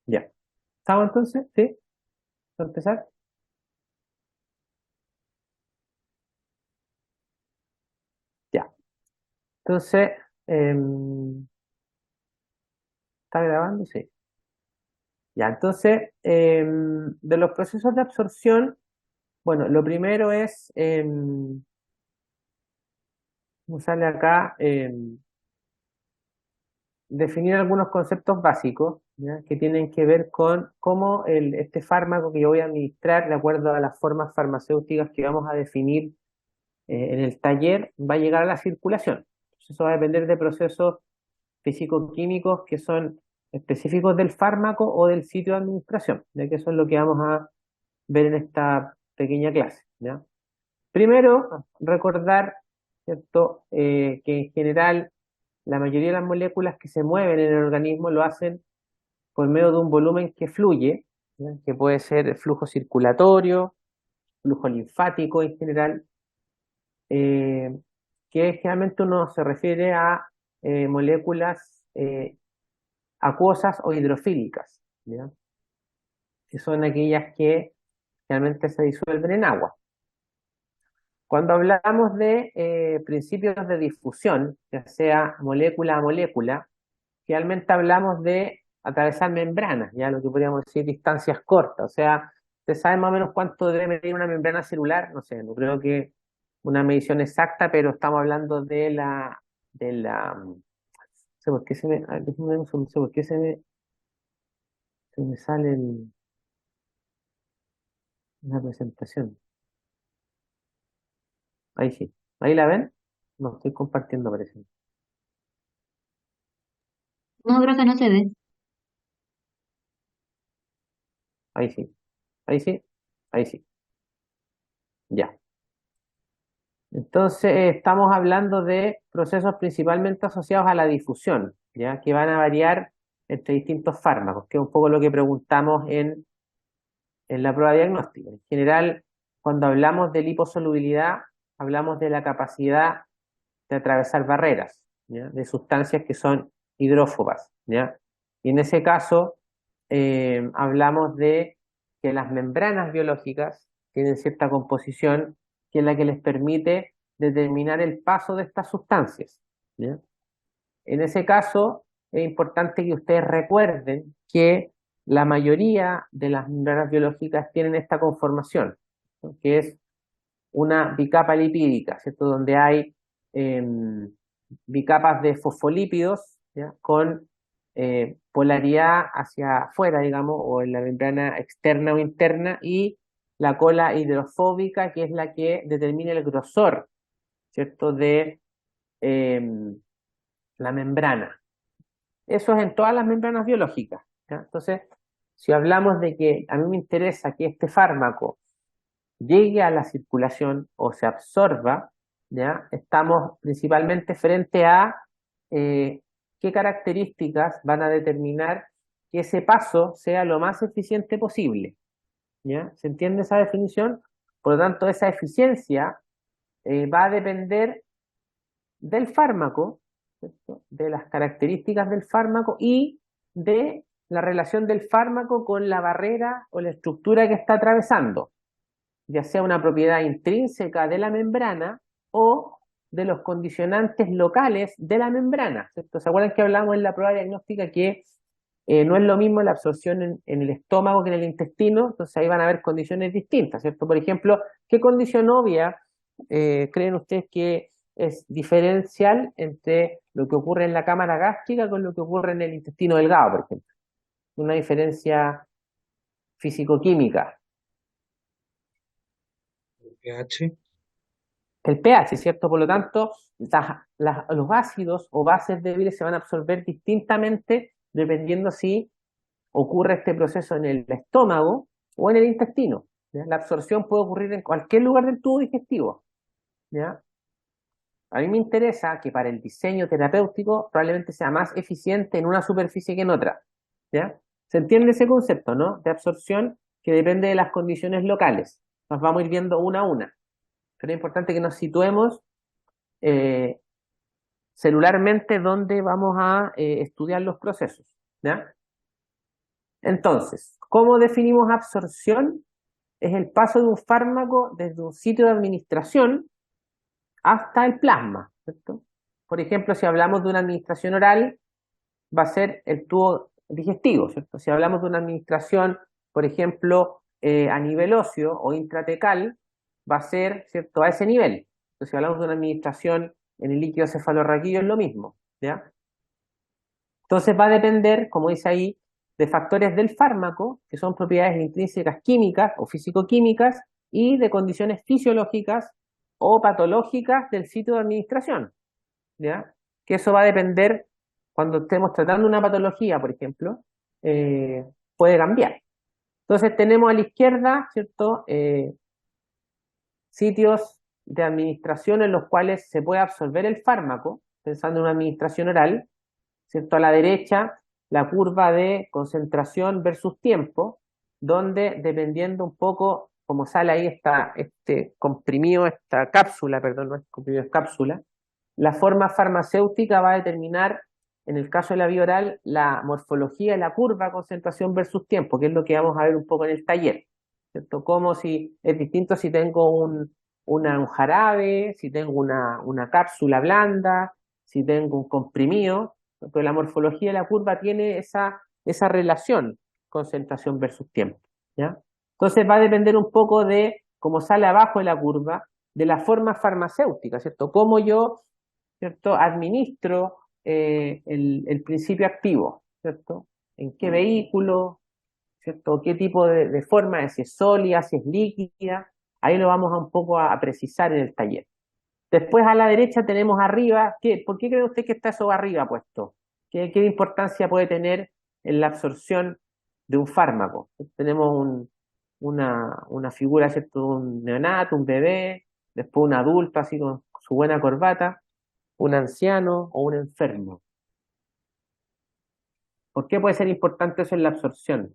Ya. ¿Estamos entonces? ¿Sí? ¿Para empezar? Ya. Entonces, ¿está grabando? Sí. Ya, entonces, de los procesos de absorción, bueno, lo primero es, como sale acá, definir algunos conceptos básicos, ¿ya? Que tienen que ver con cómo este fármaco que yo voy a administrar, de acuerdo a las formas farmacéuticas que vamos a definir en el taller, va a llegar a la circulación. Entonces, eso va a depender de procesos físico-químicos que son específicos del fármaco o del sitio de administración, ya que eso es lo que vamos a ver en esta pequeña clase, ¿ya? Primero, recordar, ¿cierto? Que en general la mayoría de las moléculas que se mueven en el organismo lo hacen por medio de un volumen que fluye, ¿ya? Que puede ser flujo circulatorio, flujo linfático en general, eh, que generalmente uno se refiere a moléculas acuosas o hidrofílicas, ¿ya? Que son aquellas que realmente se disuelven en agua. Cuando hablamos de principios de difusión, ya sea molécula a molécula, realmente hablamos de atravesar membranas, ya lo que podríamos decir distancias cortas. O sea, ¿usted sabe más o menos cuánto debe medir una membrana celular? No sé, no creo que una medición exacta, pero estamos hablando no sé por qué déjeme ver un segundo, no sé por qué se me sale la presentación. Ahí sí. ¿Ahí la ven? No, estoy compartiendo, parece. No, creo que no se ve. Ahí sí. Ahí sí. Ahí sí. Ya. Entonces, estamos hablando de procesos principalmente asociados a la difusión, ¿ya? Que van a variar entre distintos fármacos, que es un poco lo que preguntamos en la prueba diagnóstica. En general, cuando hablamos de liposolubilidad, hablamos de la capacidad de atravesar barreras, ¿ya? De sustancias que son hidrófobas, ¿ya? Y en ese caso, hablamos de que las membranas biológicas tienen cierta composición que es la que les permite determinar el paso de estas sustancias, ¿ya? En ese caso, es importante que ustedes recuerden que la mayoría de las membranas biológicas tienen esta conformación, ¿no? Que es una bicapa lipídica, ¿cierto? Donde hay bicapas de fosfolípidos, ¿ya? Con polaridad hacia afuera, digamos, o en la membrana externa o interna, y la cola hidrofóbica, que es la que determina el grosor, ¿cierto? De em, la membrana. Eso es en todas las membranas biológicas, ¿ya? Entonces, si hablamos de que a mí me interesa que este fármaco llegue a la circulación o se absorba, ¿ya? Estamos principalmente frente a eh, qué características van a determinar que ese paso sea lo más eficiente posible, ¿ya? ¿Se entiende esa definición? Por lo tanto, esa eficiencia va a depender del fármaco, ¿cierto? De las características del fármaco y de la relación del fármaco con la barrera o la estructura que está atravesando, ya sea una propiedad intrínseca de la membrana o de los condicionantes locales de la membrana, ¿cierto? ¿Se acuerdan que hablamos en la prueba diagnóstica que no es lo mismo la absorción en el estómago que en el intestino, entonces ahí van a haber condiciones distintas, ¿cierto? Por ejemplo, ¿qué condición obvia creen ustedes que es diferencial entre lo que ocurre en la cámara gástrica con lo que ocurre en el intestino delgado, por ejemplo? Una diferencia físico-química. pH. El pH, ¿cierto? Por lo tanto, los ácidos o bases débiles se van a absorber distintamente dependiendo si ocurre este proceso en el estómago o en el intestino. ¿Ya? La absorción puede ocurrir en cualquier lugar del tubo digestivo. ¿Ya? A mí me interesa que para el diseño terapéutico probablemente sea más eficiente en una superficie que en otra. ¿Ya? ¿Se entiende ese concepto, no? De absorción que depende de las condiciones locales. Nos vamos a ir viendo una a una. Pero es importante que nos situemos eh, celularmente donde vamos a estudiar los procesos. ¿Ya? Entonces, ¿cómo definimos absorción? Es el paso de un fármaco desde un sitio de administración hasta el plasma, ¿cierto? Por ejemplo, si hablamos de una administración oral, va a ser el tubo digestivo, ¿cierto? Si hablamos de una administración, por ejemplo, a nivel óseo o intratecal, va a ser, ¿cierto?, a ese nivel. Entonces, si hablamos de una administración en el líquido cefalorraquídeo, es lo mismo, ¿ya? Entonces va a depender, como dice ahí, de factores del fármaco, que son propiedades intrínsecas químicas o físico-químicas, y de condiciones fisiológicas o patológicas del sitio de administración, ¿ya? Que eso va a depender cuando estemos tratando una patología, por ejemplo, puede cambiar. Entonces tenemos a la izquierda, ¿cierto? Sitios de administración en los cuales se puede absorber el fármaco, pensando en una administración oral, ¿cierto? A la derecha, la curva de concentración versus tiempo, donde dependiendo un poco cómo sale ahí este comprimido, esta cápsula, perdón, no es comprimido, es cápsula, la forma farmacéutica va a determinar, en el caso de la vía oral, la morfología de la curva concentración versus tiempo, que es lo que vamos a ver un poco en el taller, ¿cierto? Como si es distinto si tengo un jarabe, si tengo una cápsula blanda, si tengo un comprimido, pero la morfología de la curva tiene esa relación concentración versus tiempo, ¿ya? Entonces va a depender un poco de cómo sale abajo de la curva, de la forma farmacéutica, ¿cierto? Cómo yo, ¿cierto?, administro el principio activo, ¿cierto? ¿En qué vehículo, ¿cierto? ¿Qué tipo de forma es? Si es sólida, si es líquida. Ahí lo vamos a un poco a precisar en el taller. Después a la derecha tenemos arriba, ¿por qué cree usted que está eso arriba puesto? ¿Qué importancia puede tener en la absorción de un fármaco? Tenemos una figura, ¿cierto? Un neonato, un bebé, después un adulto así con su buena corbata, un anciano o un enfermo. ¿Por qué puede ser importante eso en la absorción?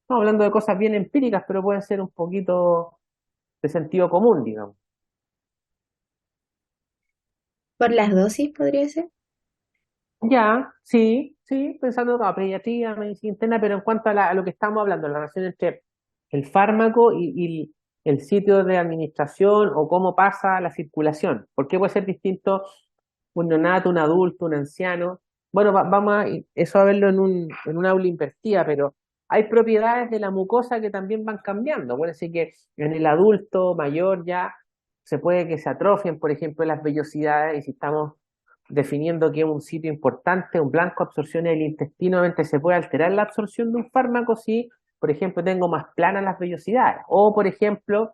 Estamos hablando de cosas bien empíricas, pero pueden ser un poquito de sentido común, digamos. Por las dosis, podría ser. Ya, sí, sí, pensando en pediatría, medicina interna, pero en cuanto a lo que estamos hablando, la relación entre el fármaco y el sitio de administración o cómo pasa la circulación. ¿Por qué puede ser distinto un neonato, un adulto, un anciano? Bueno, vamos a eso a verlo en una aula invertida, pero hay propiedades de la mucosa que también van cambiando. Puede ser que en el adulto mayor ya se puede que se atrofien, por ejemplo, las vellosidades, y si estamos definiendo que es un sitio importante, un blanco de absorción del intestino, obviamente se puede alterar la absorción de un fármaco si, por ejemplo, tengo más planas las vellosidades, o por ejemplo,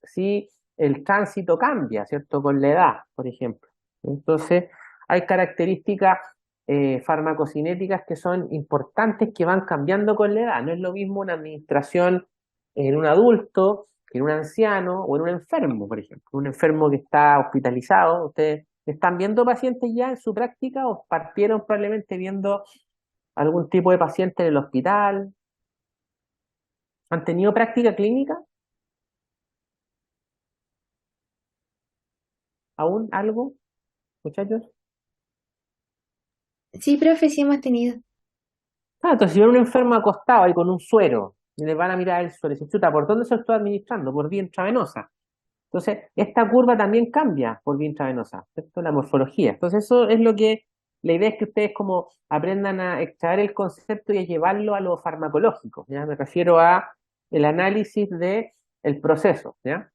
si el tránsito cambia, ¿cierto? Con la edad, por ejemplo. Entonces, hay características farmacocinéticas que son importantes que van cambiando con la edad. No es lo mismo una administración en un adulto que en un anciano o en un enfermo, por ejemplo. Un enfermo que está hospitalizado, ustedes ¿están viendo pacientes ya en su práctica o partieron probablemente viendo algún tipo de paciente en el hospital? ¿Han tenido práctica clínica? ¿Aún algo, muchachos? Sí, profe, sí hemos tenido. Ah, entonces si ven un enfermo acostado ahí con un suero y le van a mirar el suero y dicen, chuta, ¿por dónde se lo estoy administrando? Por vía intravenosa. Entonces, esta curva también cambia por vía intravenosa, ¿cierto? La morfología. Entonces, eso es lo que, la idea es que ustedes como aprendan a extraer el concepto y a llevarlo a lo farmacológico, ¿ya? Me refiero a el análisis de el proceso, ¿ya?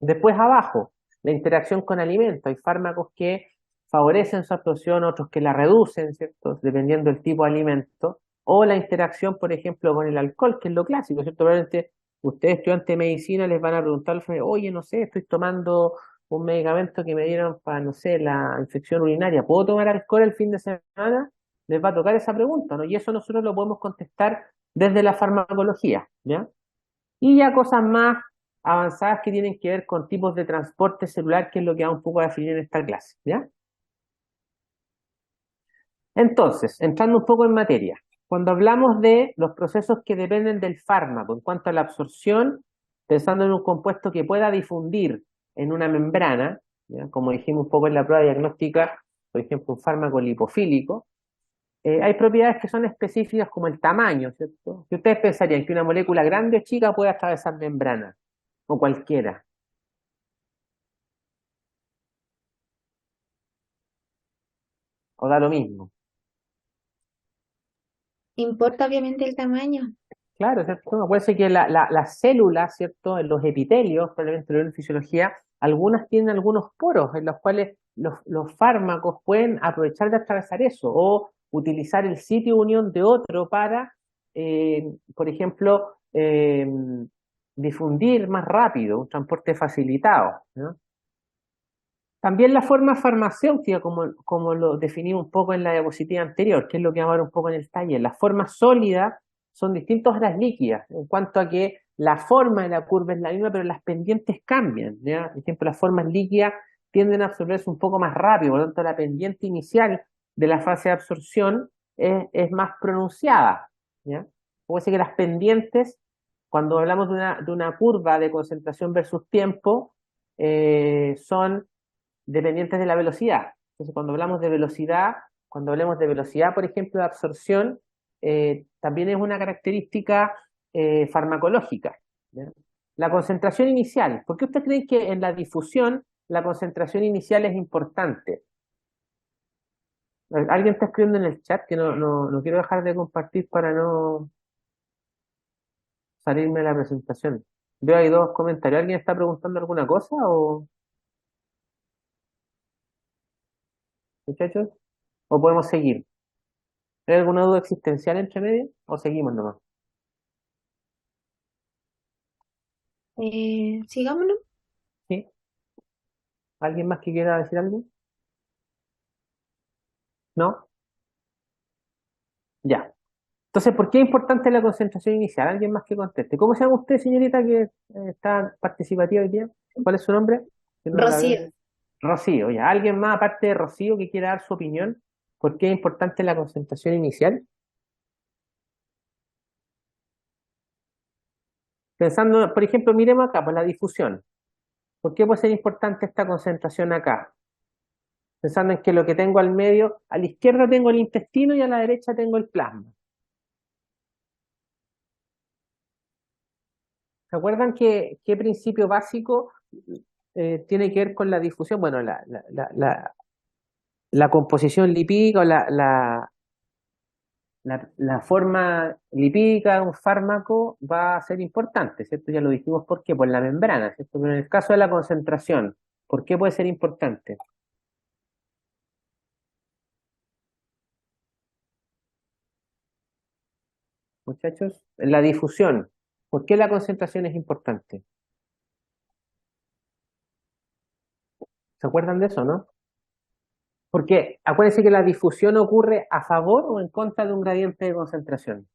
Después abajo, la interacción con alimentos. Hay fármacos que favorecen su absorción, otros que la reducen, ¿cierto? Dependiendo del tipo de alimento. O la interacción, por ejemplo, con el alcohol, que es lo clásico, ¿cierto? Probablemente ustedes, estudiantes de medicina, les van a preguntar, oye, no sé, estoy tomando un medicamento que me dieron para, no sé, la infección urinaria. ¿Puedo tomar alcohol el fin de semana? Les va a tocar esa pregunta, ¿no? Y eso nosotros lo podemos contestar desde la farmacología, ¿ya? Y ya cosas más avanzadas que tienen que ver con tipos de transporte celular, que es lo que vamos un poco a definir en esta clase, ¿ya? Entonces, entrando un poco en materia, cuando hablamos de los procesos que dependen del fármaco en cuanto a la absorción, pensando en un compuesto que pueda difundir en una membrana, ¿ya? Como dijimos un poco en la prueba diagnóstica, por ejemplo, un fármaco lipofílico, hay propiedades que son específicas como el tamaño, ¿cierto? Que ustedes pensarían que una molécula grande o chica puede atravesar membrana, o cualquiera, o da lo mismo. Importa obviamente el tamaño. Claro, ¿cierto? Acuérdense que las células, ¿cierto? En los epitelios, probablemente lo ven en fisiología, algunas tienen algunos poros en los cuales los fármacos pueden aprovechar de atravesar eso o utilizar el sitio de unión de otro para, por ejemplo, difundir más rápido, un transporte facilitado, ¿no? También la forma farmacéutica, como lo definimos un poco en la diapositiva anterior, que es lo que vamos a ver un poco en el taller. Las formas sólidas son distintas a las líquidas, en cuanto a que la forma de la curva es la misma, pero las pendientes cambian, ¿ya? Por ejemplo, las formas líquidas tienden a absorberse un poco más rápido, por lo tanto, la pendiente inicial de la fase de absorción es más pronunciada, ¿ya? Puede ser que las pendientes, cuando hablamos de una curva de concentración versus tiempo, son dependientes de la velocidad. Entonces, cuando hablemos de velocidad, por ejemplo, de absorción, también es una característica farmacológica, ¿ya? La concentración inicial. ¿Por qué ustedes creen que en la difusión la concentración inicial es importante? Alguien está escribiendo en el chat que no quiero dejar de compartir para no salirme de la presentación. Veo ahí dos comentarios. ¿Alguien está preguntando alguna cosa o muchachos? ¿O podemos seguir? ¿Hay alguna duda existencial entre medio? ¿O seguimos nomás? Sigámonos. ¿Sí? ¿Alguien más que quiera decir algo? ¿No? Ya. Entonces, ¿por qué es importante la concentración inicial? ¿Alguien más que conteste? ¿Cómo se llama usted, señorita, que está participativa hoy día? ¿Cuál es su nombre? Que no la Rocío. veo. Rocío, ya. ¿Alguien más, aparte de Rocío, que quiera dar su opinión? ¿Por qué es importante la concentración inicial? Pensando, por ejemplo, miremos acá, por la difusión. ¿Por qué puede ser importante esta concentración acá? Pensando en que lo que tengo al medio, a la izquierda tengo el intestino y a la derecha tengo el plasma. ¿Se acuerdan qué principio básico tiene que ver con la difusión? Bueno, la composición lipídica o la forma lipídica de un fármaco va a ser importante, ¿cierto? Ya lo dijimos por qué, por la membrana, ¿cierto? Pero en el caso de la concentración, ¿por qué puede ser importante? Muchachos, la difusión, ¿por qué la concentración es importante? ¿Se acuerdan de eso, no? Porque acuérdense que la difusión ocurre a favor o en contra de un gradiente de concentración.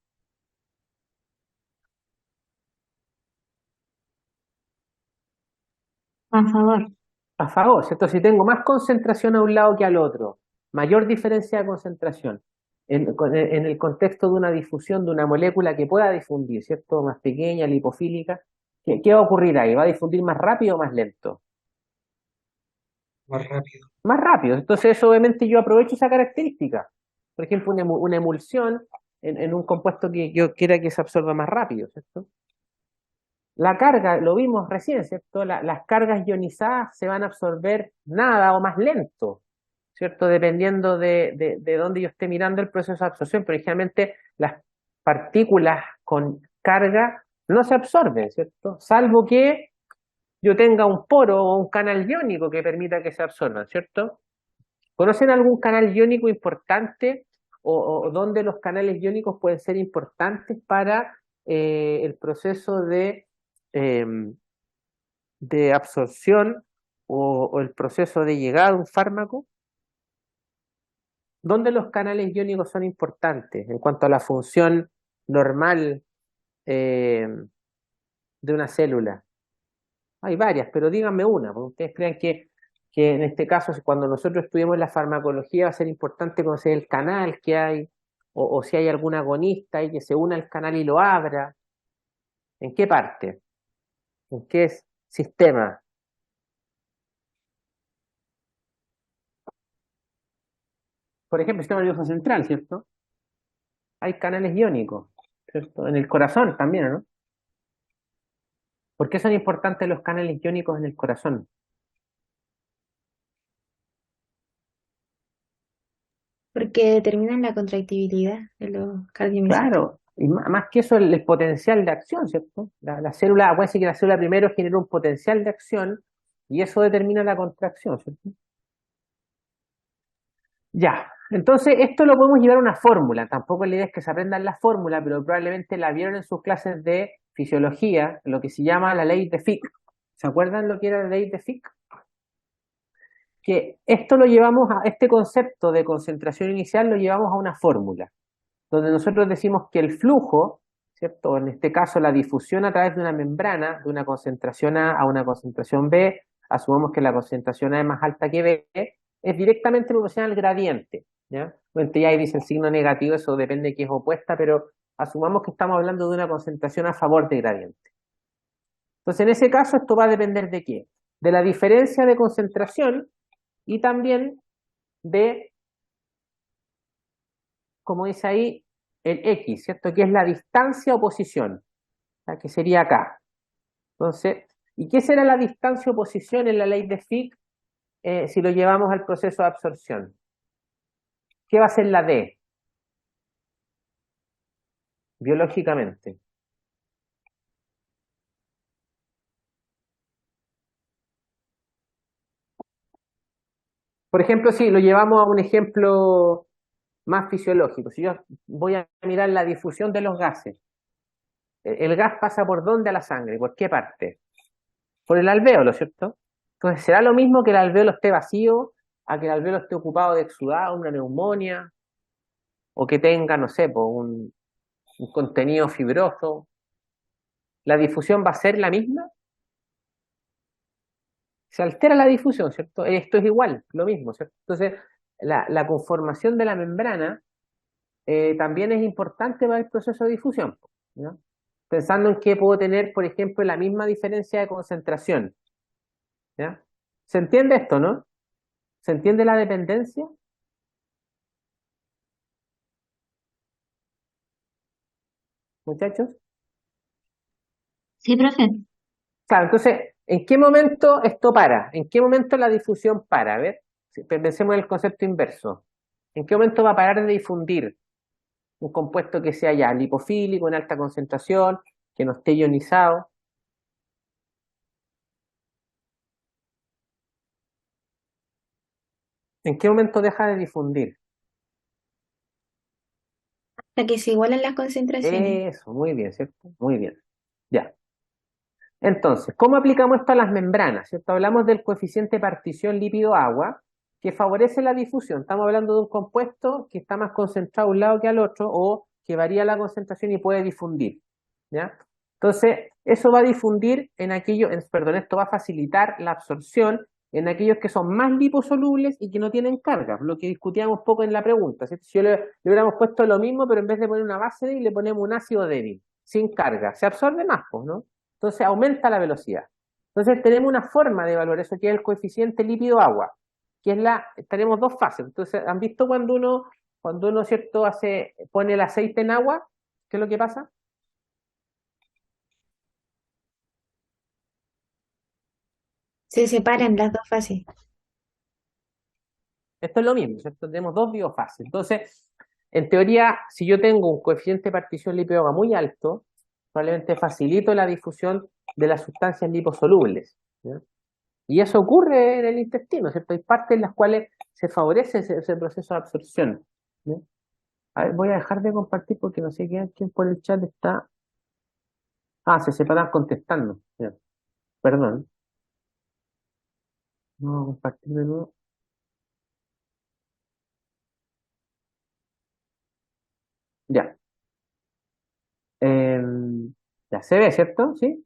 A favor. A favor, ¿cierto? Si tengo más concentración a un lado que al otro, mayor diferencia de concentración en el contexto de una difusión de una molécula que pueda difundir, ¿cierto? Más pequeña, lipofílica, ¿qué va a ocurrir ahí? ¿Va a difundir más rápido o más lento? Más rápido. Más rápido. Entonces, eso obviamente yo aprovecho esa característica. Por ejemplo, una emulsión en un compuesto que yo quiera que se absorba más rápido, ¿cierto? La carga, lo vimos recién, ¿cierto? Las cargas ionizadas se van a absorber nada o más lento, ¿cierto? Dependiendo de dónde yo esté mirando el proceso de absorción, pero generalmente las partículas con carga no se absorben, ¿cierto? Salvo que yo tenga un poro o un canal iónico que permita que se absorban, ¿cierto? ¿Conocen algún canal iónico importante o dónde los canales iónicos pueden ser importantes para el proceso em, de absorción o el proceso de llegada de un fármaco? ¿Dónde los canales iónicos son importantes en cuanto a la función normal de una célula? Hay varias, pero díganme una, porque ustedes crean que en este caso, cuando nosotros estudiemos la farmacología, va a ser importante conocer el canal que hay, o si hay algún agonista ahí que se una al canal y lo abra. ¿En qué parte? ¿En qué sistema? Por ejemplo, el sistema nervioso central, ¿cierto? Hay canales iónicos, ¿cierto? En el corazón también, ¿no? ¿Por qué son importantes los canales iónicos en el corazón? Porque determinan la contractibilidad de los cardiomiocitos. Claro, y más que eso, el potencial de acción, ¿cierto? La célula, acuérdense que la célula primero genera un potencial de acción y eso determina la contracción, ¿cierto? Ya, entonces esto lo podemos llevar a una fórmula. Tampoco la idea es que se aprendan la fórmula, pero probablemente la vieron en sus clases de fisiología, lo que se llama la ley de Fick. ¿Se acuerdan lo que era la ley de Fick? Que esto lo llevamos a este concepto de concentración inicial, lo llevamos a una fórmula, donde nosotros decimos que el flujo, ¿cierto? En este caso la difusión a través de una membrana, de una concentración A una concentración B, asumamos que la concentración A es más alta que B, es directamente proporcional al gradiente, ¿ya? Bueno, ya ahí dice el signo negativo, eso depende de qué es opuesta, pero asumamos que estamos hablando de una concentración a favor de gradiente. Entonces, en ese caso, esto va a depender de qué? De la diferencia de concentración y también de, como dice ahí, el X, ¿cierto? Que es la distancia o posición, ¿ya? Que sería acá. Entonces, ¿y qué será la distancia o posición en la ley de Fick si lo llevamos al proceso de absorción? ¿Qué va a ser la D biológicamente? Por ejemplo, si lo llevamos a un ejemplo más fisiológico, si yo voy a mirar la difusión de los gases, el gas pasa por dónde a la sangre, ¿por qué parte? Por el alvéolo, ¿cierto? Entonces, ¿será lo mismo que el alvéolo esté vacío a que el alvéolo esté ocupado de exudado, una neumonía, o que tenga, no sé, pues, un contenido fibroso? ¿La difusión va a ser la misma? Se altera la difusión, ¿cierto? Esto es igual, lo mismo, ¿cierto? Entonces, la conformación de la membrana también es importante para el proceso de difusión, ¿no? Pensando en que puedo tener, por ejemplo, la misma diferencia de concentración, ¿ya? ¿Se entiende esto, no? ¿Se entiende la dependencia, muchachos? Sí, profe. Claro, entonces, ¿en qué momento esto para? ¿En qué momento la difusión para? A ver, pensemos en el concepto inverso. ¿En qué momento va a parar de difundir un compuesto que sea ya lipofílico, en alta concentración, que no esté ionizado? ¿En qué momento deja de difundir? Hasta que se igualan las concentraciones. Eso, muy bien, ¿cierto? Muy bien. Ya. Entonces, ¿cómo aplicamos esto a las membranas? ¿Cierto? Hablamos del coeficiente partición lípido-agua, que favorece la difusión. Estamos hablando de un compuesto que está más concentrado a un lado que al otro, o que varía la concentración y puede difundir, ¿ya? Entonces, eso va a difundir en aquellos, perdón, esto va a facilitar la absorción en aquellos que son más liposolubles y que no tienen carga, lo que discutíamos poco en la pregunta, ¿cierto? Si le hubiéramos puesto lo mismo, pero en vez de poner una base débil, le ponemos un ácido débil, sin carga, se absorbe más, pues, ¿no? Entonces aumenta la velocidad. Entonces tenemos una forma de evaluar eso que es el coeficiente lípido-agua, que es tenemos dos fases. Entonces, ¿han visto cuando uno, cierto, pone el aceite en agua? ¿Qué es lo que pasa? Se separan las dos fases. Esto es lo mismo, ¿cierto? Tenemos dos biofases. Entonces, en teoría, si yo tengo un coeficiente de partición lipídica muy alto, probablemente facilito la difusión de las sustancias liposolubles, ¿ya? Y eso ocurre en el intestino, ¿cierto? Hay partes en las cuales se favorece ese proceso de absorción, ¿ya? A ver, voy a dejar de compartir porque no sé quién por el chat está. Ah, se separan contestando. Ya, perdón. No voy a compartir de nuevo. Ya. Ya se ve, ¿cierto? ¿Sí?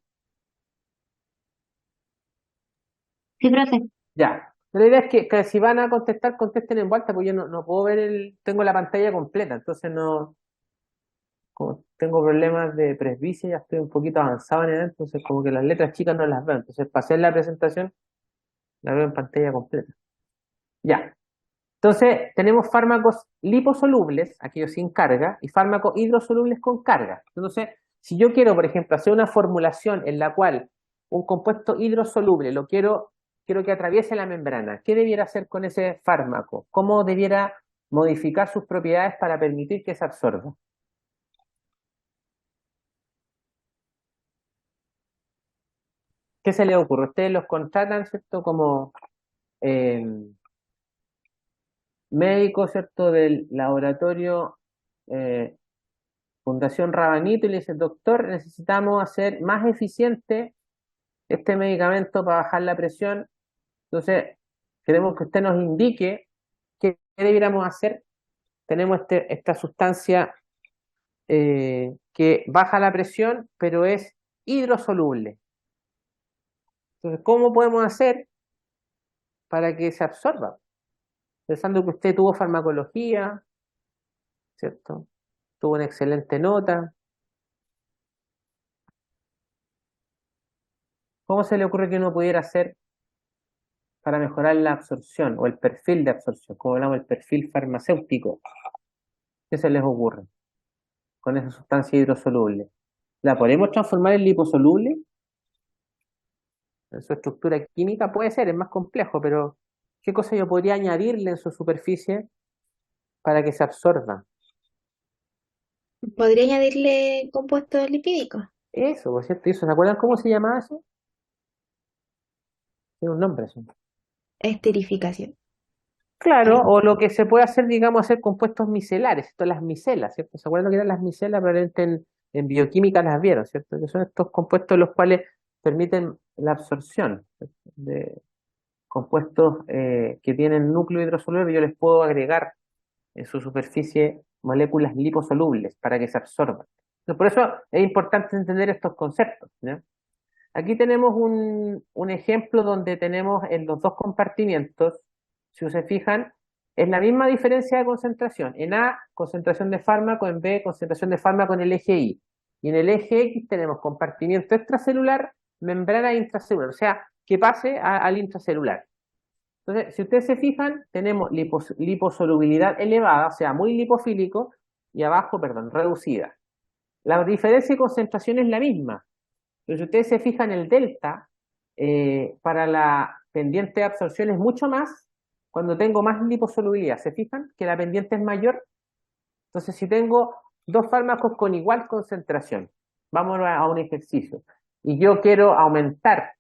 Sí, profe. Ya. La idea es que si van a contestar, contesten en vuelta, porque yo no puedo ver tengo la pantalla completa, entonces no, como tengo problemas de presbicia, ya estoy un poquito avanzado en edad, entonces como que las letras chicas no las veo, entonces para hacer la presentación la veo en pantalla completa. Ya. Entonces, tenemos fármacos liposolubles, aquellos sin carga, y fármacos hidrosolubles con carga. Entonces, si yo quiero, por ejemplo, hacer una formulación en la cual un compuesto hidrosoluble quiero que atraviese la membrana, ¿qué debiera hacer con ese fármaco? ¿Cómo debiera modificar sus propiedades para permitir que se absorba? ¿Qué se les ocurre? Ustedes los contratan, ¿cierto? Como eh, médicos, ¿cierto? Del laboratorio eh, Fundación Rabanito y le dice, doctor, necesitamos hacer más eficiente este medicamento para bajar la presión. Entonces, queremos que usted nos indique qué debiéramos hacer. Tenemos esta sustancia que baja la presión, pero es hidrosoluble. Entonces, ¿cómo podemos hacer para que se absorba? Pensando que usted tuvo farmacología, ¿cierto? Tuvo una excelente nota. ¿Cómo se le ocurre que uno pudiera hacer para mejorar la absorción o el perfil de absorción, como hablamos del perfil farmacéutico? ¿Qué se les ocurre con esa sustancia hidrosoluble? ¿La podemos transformar en liposoluble? En su estructura química puede ser, es más complejo, pero ¿qué cosa yo podría añadirle en su superficie para que se absorba? ¿Podría añadirle compuestos lipídicos? Eso, por cierto, eso, ¿se acuerdan cómo se llamaba eso? Tiene un nombre eso. Esterificación. Claro, Algo. o lo que se puede hacer, digamos, hacer compuestos micelares, esto, las micelas, ¿cierto? ¿Se acuerdan que eran las micelas? Probablemente en bioquímica las vieron, ¿cierto? Que son estos compuestos los cuales permiten la absorción, ¿cierto? De compuestos que tienen núcleo hidrosoluble, yo les puedo agregar en su superficie moléculas liposolubles para que se absorban. Entonces, por eso es importante entender estos conceptos, ¿ya? Aquí tenemos un ejemplo donde tenemos en los dos compartimientos, si se fijan, es la misma diferencia de concentración. En A, concentración de fármaco, en B, concentración de fármaco en el eje Y. Y en el eje X tenemos compartimiento extracelular, membrana intracelular, o sea, que pase al intracelular. Entonces, si ustedes se fijan, tenemos liposolubilidad elevada, o sea, muy lipofílico, y abajo, perdón, reducida. La diferencia de concentración es la misma. Pero si ustedes se fijan, el delta para la pendiente de absorción es mucho más cuando tengo más liposolubilidad. ¿Se fijan que la pendiente es mayor? Entonces, si tengo dos fármacos con igual concentración, vamos a un ejercicio, y yo quiero aumentar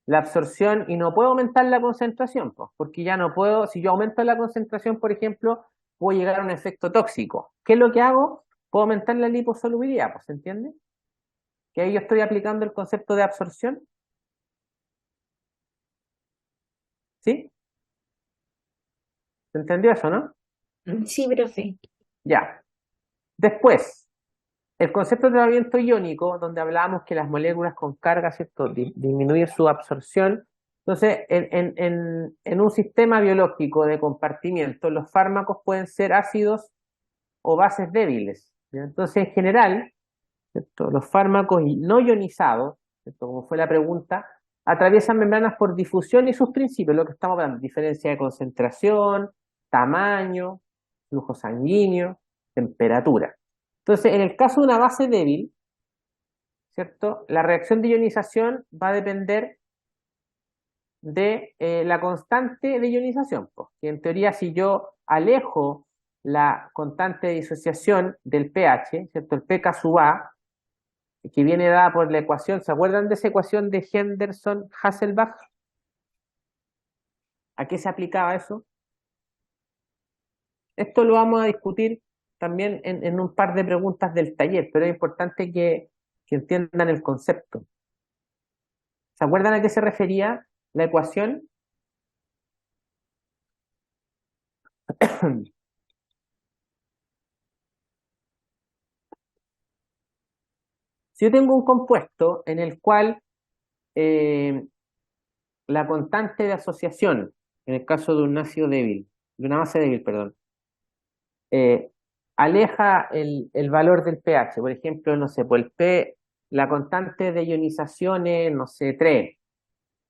la absorción y no puedo aumentar la concentración, pues, porque ya no puedo, si yo aumento la concentración, por ejemplo, puedo llegar a un efecto tóxico. ¿Qué es lo que hago? Puedo aumentar la liposolubilidad, pues, ¿se entiende? Que ahí yo estoy aplicando el concepto de absorción, ¿sí? ¿Se entendió eso, no? Sí, profe. Ya. Después, el concepto de tratamiento iónico, donde hablábamos que las moléculas con carga, ¿cierto?, disminuyen su absorción. Entonces, en un sistema biológico de compartimiento, los fármacos pueden ser ácidos o bases débiles, ¿ya? Entonces, en general, ¿cierto?, los fármacos no ionizados, ¿cierto?, como fue la pregunta, atraviesan membranas por difusión y sus principios, lo que estamos hablando, diferencia de concentración, tamaño, flujo sanguíneo, temperatura. Entonces, en el caso de una base débil, ¿cierto?, la reacción de ionización va a depender de la constante de ionización, pues, que en teoría si yo alejo la constante de disociación del pH, ¿cierto? El pK sub A, que viene dada por la ecuación, ¿se acuerdan de esa ecuación de Henderson-Hasselbalch? ¿A qué se aplicaba eso? Esto lo vamos a discutir también en un par de preguntas del taller, pero es importante que entiendan el concepto. ¿Se acuerdan a qué se refería la ecuación? Si yo tengo un compuesto en el cual eh, la constante de asociación, en el caso de un ácido débil, de una base débil, perdón, eh, aleja el valor del pH, por ejemplo, no sé, pues la constante de ionización es, no sé, 3,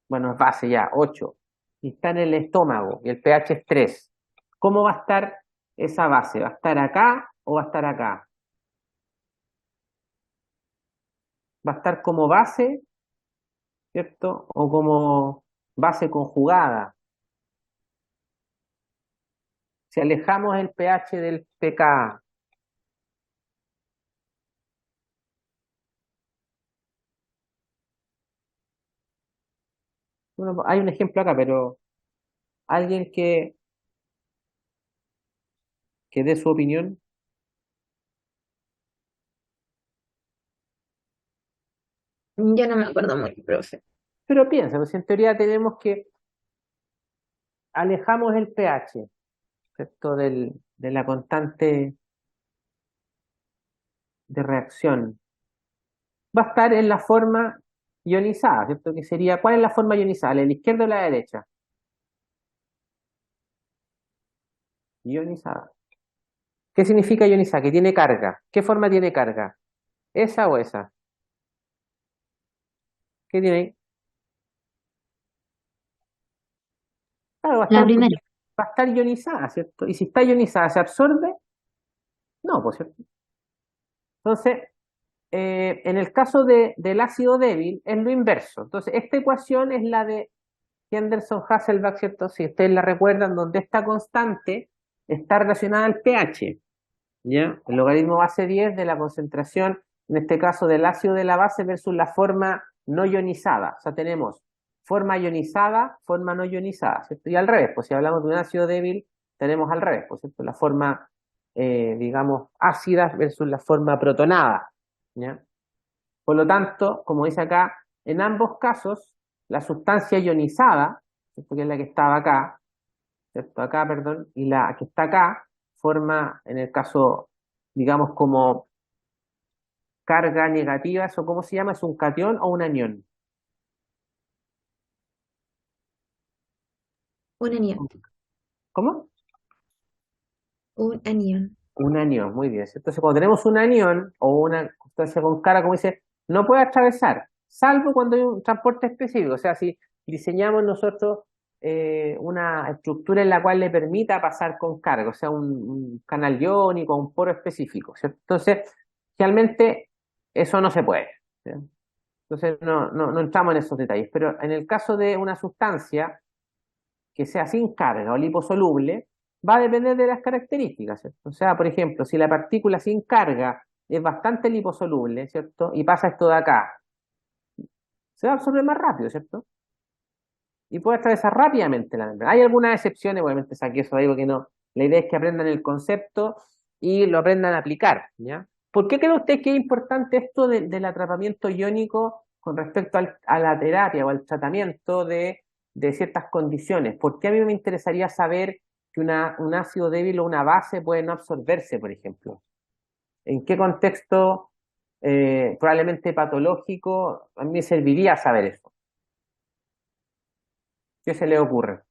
bueno, es base ya, 8, y está en el estómago, y el pH es 3. ¿Cómo va a estar esa base? ¿Va a estar acá o va a estar acá? ¿Va a estar como base, cierto? ¿O como base conjugada? Si alejamos el pH del pK, bueno, hay un ejemplo acá, pero alguien que dé su opinión, Yo no me acuerdo muy, profe. pero piensa, pues en teoría tenemos que alejamos el pH, ¿cierto? De la constante de reacción. Va a estar en la forma ionizada, ¿cierto? Que sería, ¿cuál es la forma ionizada? ¿La de la izquierda o la derecha? Ionizada. ¿Qué significa ionizada? Que tiene carga. ¿Qué forma tiene carga? ¿Esa o esa? ¿Qué tiene ahí? Claro, La primera. va a estar ionizada, ¿cierto? Y si está ionizada, ¿se absorbe? No, pues, ¿cierto? Entonces, en el caso del ácido débil, es lo inverso. Entonces, esta ecuación es la de Henderson-Hasselbalch, ¿cierto? Si ustedes la recuerdan, donde esta constante está relacionada al pH, ¿ya? El logaritmo base 10 de la concentración, en este caso del ácido de la base versus la forma no ionizada. O sea, tenemos forma ionizada, forma no ionizada, ¿cierto? Y al revés, pues si hablamos de un ácido débil, tenemos al revés, pues, ¿cierto? La forma, digamos, ácida versus la forma protonada, ¿ya? Por lo tanto, como dice acá, en ambos casos, la sustancia ionizada, ¿cierto? Que es la que estaba acá, ¿cierto? Acá, perdón, y la que está acá, forma, en el caso, digamos, como carga negativa, ¿eso cómo se llama? ¿Es un cation o un anión? Un anión. ¿Cómo? Un anión. Un anión, muy bien. Entonces, cuando tenemos un anión o una sustancia con carga, como dice, no puede atravesar, salvo cuando hay un transporte específico. O sea, si diseñamos nosotros una estructura en la cual le permita pasar con carga, o sea, un canal iónico, un poro específico, ¿cierto? Entonces, realmente eso no se puede, ¿sí? Entonces, no entramos en esos detalles. Pero en el caso de una sustancia que sea sin carga o liposoluble, va a depender de las características, ¿cierto? O sea, por ejemplo, si la partícula sin carga es bastante liposoluble, ¿cierto? Y pasa esto de acá, se va a absorber más rápido, ¿cierto? Y puede atravesar rápidamente la membrana. Hay algunas excepciones, obviamente saqué eso de ahí porque no. La idea es que aprendan el concepto y lo aprendan a aplicar, ¿ya? ¿Por qué cree usted que es importante esto del atrapamiento iónico con respecto a la terapia o al tratamiento de ciertas condiciones? ¿Por qué a mí me interesaría saber que un ácido débil o una base puede no absorberse, por ejemplo? ¿En qué contexto probablemente patológico a mí me serviría saber eso? ¿Qué se le ocurre?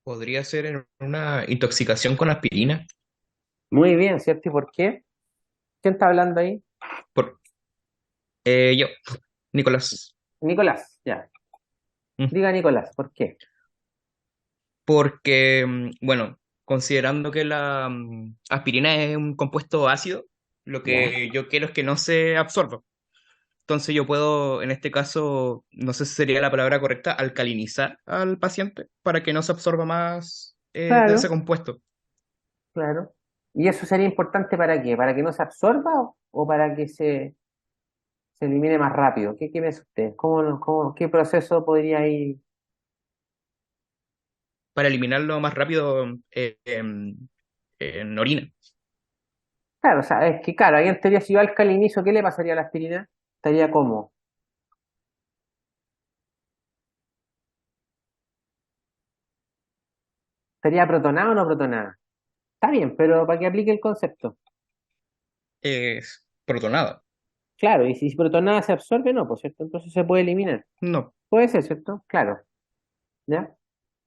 Podría ser en una intoxicación con aspirina. Muy bien, ¿cierto? ¿Y por qué? ¿Quién está hablando ahí? Por, yo, Nicolás. Nicolás, ya. Mm. Diga Nicolás, ¿por qué? Porque, bueno, considerando que la aspirina es un compuesto ácido, lo ¿Ya? que yo quiero es que no se absorba. Entonces yo puedo, en este caso, no sé si sería la palabra correcta, alcalinizar al paciente para que no se absorba más de ese Claro, compuesto. claro. ¿Y eso sería importante para qué? ¿Para que no se absorba o para que se elimine más rápido? ¿Qué me dice usted? ¿Qué proceso podría ir? Para eliminarlo más rápido en orina. Claro, o sea, es que claro, ahí en teoría si yo alcalinizo, ¿qué le pasaría a la aspirina? Estaría como, ¿estaría protonada o no protonada? Está bien, pero para que aplique el concepto. Es protonada. Claro, y si protonada se absorbe, no, pues cierto, entonces se puede eliminar. No. Puede ser, ¿cierto? Claro, ¿ya?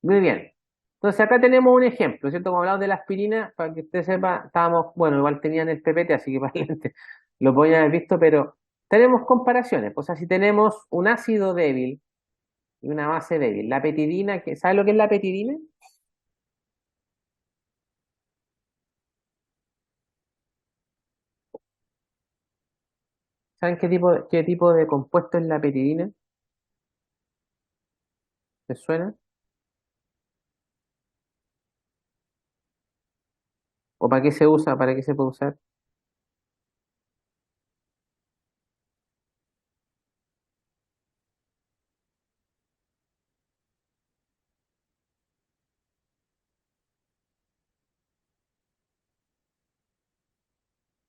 Muy bien. Entonces acá tenemos un ejemplo, ¿cierto? Como hablamos de la aspirina, para que usted sepa, estábamos, bueno, igual tenían el PPT, así que para adelante lo podían haber visto, pero tenemos comparaciones. O sea, si tenemos un ácido débil y una base débil, la petidina, ¿sabe lo que es la petidina? ¿Saben qué tipo de compuesto es la petidina? ¿Les suena? ¿O para qué se usa? ¿Para qué se puede usar?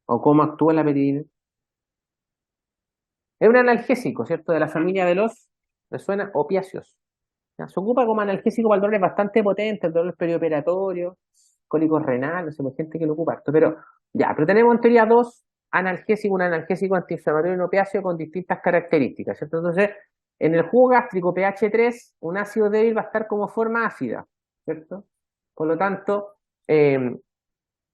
¿O cómo actúa la petidina? Es un analgésico, ¿cierto? De la familia de los, ¿les suena? Opiáceos. ¿Ya? Se ocupa como analgésico para el dolor, es bastante potente, el dolor perioperatorio, cólicos renales, no sé, hay gente que lo ocupa harto, pero ya, pero tenemos en teoría dos analgésicos, un analgésico antiinflamatorio y un opiáceo con distintas características, ¿cierto? Entonces, en el jugo gástrico pH 3 un ácido débil va a estar como forma ácida, ¿cierto? Por lo tanto, en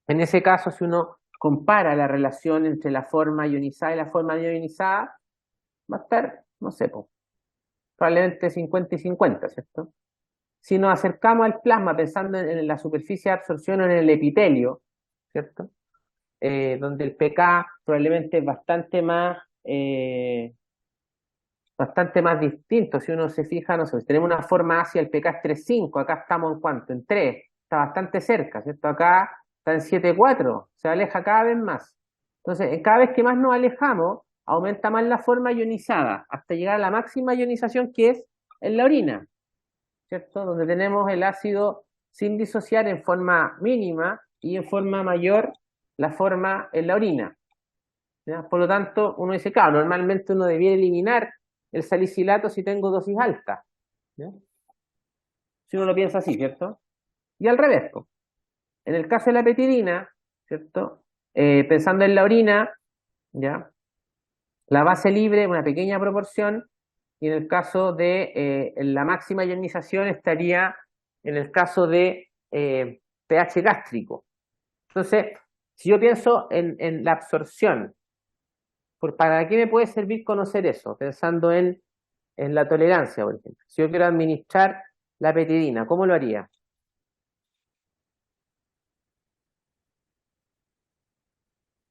ese caso, si uno compara la relación entre la forma ionizada y la forma no ionizada, va a estar, no sé, po, probablemente 50 y 50, ¿cierto? Si nos acercamos al plasma pensando en la superficie de absorción o en el epitelio, ¿cierto? Donde el pK probablemente es bastante más distinto. Si uno se fija, no sé, si tenemos una forma ácida, el pK es 3,5, acá estamos en cuánto, en 3, está bastante cerca, ¿cierto? Acá está en 7,4, se aleja cada vez más. Entonces, cada vez que más nos alejamos, aumenta más la forma ionizada, hasta llegar a la máxima ionización que es en la orina, ¿cierto? Donde tenemos el ácido sin disociar en forma mínima y en forma mayor la forma en la orina, ¿ya? Por lo tanto, uno dice, claro, normalmente uno debiera eliminar el salicilato si tengo dosis alta, ¿ya? Si uno lo piensa así, ¿cierto? Y al revés, po. En el caso de la petidina, ¿cierto? Pensando en la orina, ¿ya? La base libre, una pequeña proporción, y en el caso de la máxima ionización estaría en el caso de pH gástrico. Entonces, si yo pienso en la absorción, ¿para qué me puede servir conocer eso? Pensando en la tolerancia, por ejemplo. Si yo quiero administrar la petidina, ¿cómo lo haría?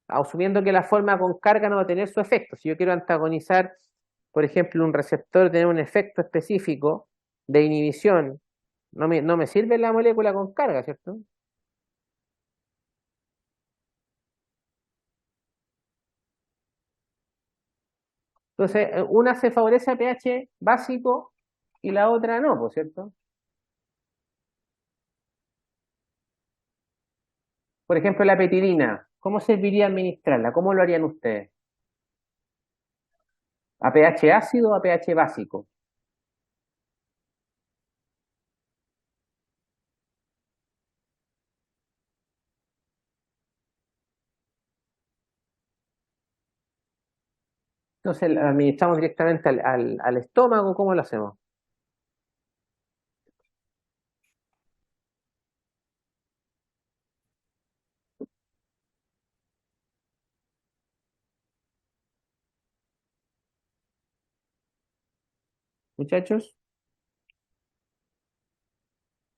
Asumiendo que la forma con carga no va a tener su efecto. Si yo quiero antagonizar, por ejemplo, un receptor, tener un efecto específico de inhibición, no me sirve la molécula con carga, ¿cierto? Entonces, una se favorece a pH básico y la otra no, ¿por cierto? Por ejemplo, la petidina, ¿cómo serviría administrarla? ¿Cómo lo harían ustedes? ¿A pH ácido o a pH básico? Entonces, ¿la administramos directamente al estómago? ¿Cómo lo hacemos? Muchachos,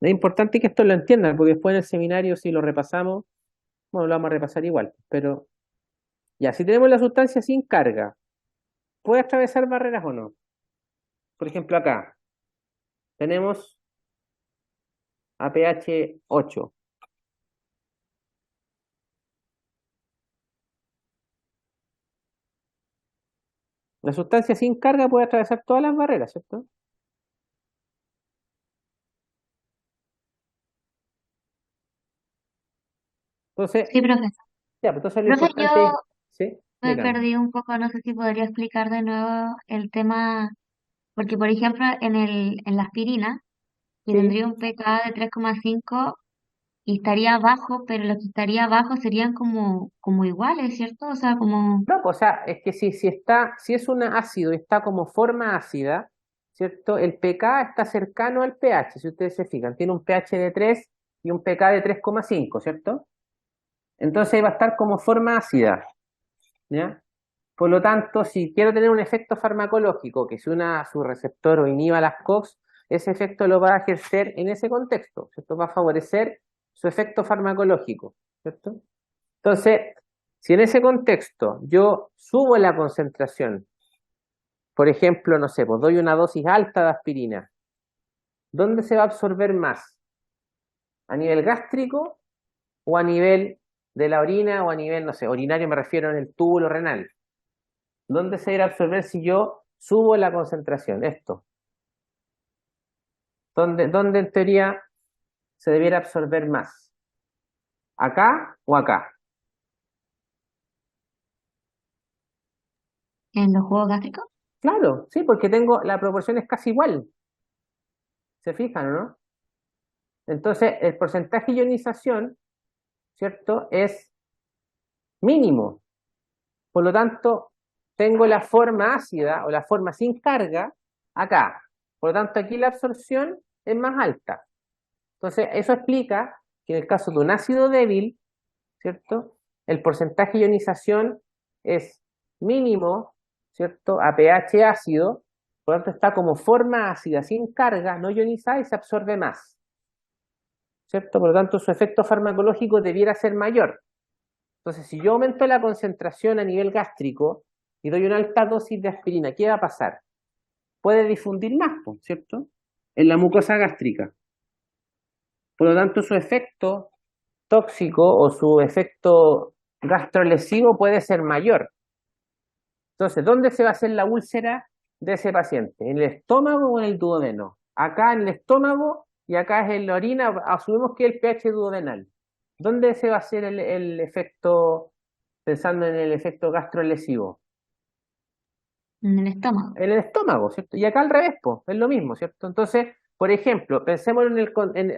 Es importante que esto lo entiendan, porque después en el seminario, si lo repasamos, bueno, lo vamos a repasar igual, pero ya, si tenemos la sustancia sin carga, ¿puede atravesar barreras o no? Por ejemplo, acá tenemos a pH 8. La sustancia sin carga puede atravesar todas las barreras, ¿cierto? Entonces, Sí, profe. ya, pues entonces lo Profe, importante es, yo ¿sí? me Dígame. perdí un poco, no sé si podría explicar de nuevo el tema, porque por ejemplo en la aspirina, que Sí. tendría un pK de 3,5 y estaría abajo, pero los que estaría abajo serían como iguales, ¿cierto? O sea, como No, pues, o sea, es que si es un ácido y está como forma ácida, ¿cierto? El pK está cercano al pH, si ustedes se fijan, tiene un pH de 3 y un pK de 3,5, ¿cierto? Entonces va a estar como forma ácida, ¿ya? Por lo tanto, si quiero tener un efecto farmacológico que se una a su receptor o inhiba las COX, ese efecto lo va a ejercer en ese contexto, ¿cierto? Va a favorecer su efecto farmacológico, ¿cierto? Entonces, si en ese contexto yo subo la concentración, por ejemplo, no sé, pues doy una dosis alta de aspirina, ¿dónde se va a absorber más? ¿A nivel gástrico o a nivel de la orina o a nivel, no sé, urinario me refiero en el túbulo renal? ¿Dónde se irá a absorber si yo subo la concentración? Esto. ¿Dónde en teoría se debiera absorber más? ¿Acá o acá? en los jugos gástricos. Claro, sí, porque tengo, la proporción es casi igual. ¿Se fijan o no? Entonces, el porcentaje de ionización, ¿cierto? Es mínimo. Por lo tanto, tengo la forma ácida o la forma sin carga acá. Por lo tanto, aquí la absorción es más alta. Entonces, eso explica que en el caso de un ácido débil, ¿cierto? El porcentaje de ionización es mínimo, ¿cierto? A pH ácido, por lo tanto está como forma ácida sin carga, no ionizada y se absorbe más, ¿cierto? Por lo tanto, su efecto farmacológico debiera ser mayor. Entonces, si yo aumento la concentración a nivel gástrico y doy una alta dosis de aspirina, ¿qué va a pasar? Puede difundir más, ¿cierto? En la mucosa gástrica. Por lo tanto, su efecto tóxico o su efecto gastrolesivo puede ser mayor. Entonces, ¿dónde se va a hacer la úlcera de ese paciente? ¿En el estómago o en el duodeno? Acá en el estómago y acá es en la orina, asumimos que es el pH duodenal. ¿Dónde se va a hacer el efecto, pensando en el efecto gastrolesivo? En el estómago. En el estómago, ¿cierto? Y acá al revés, pues, es lo mismo, ¿cierto? Entonces, por ejemplo, pensemos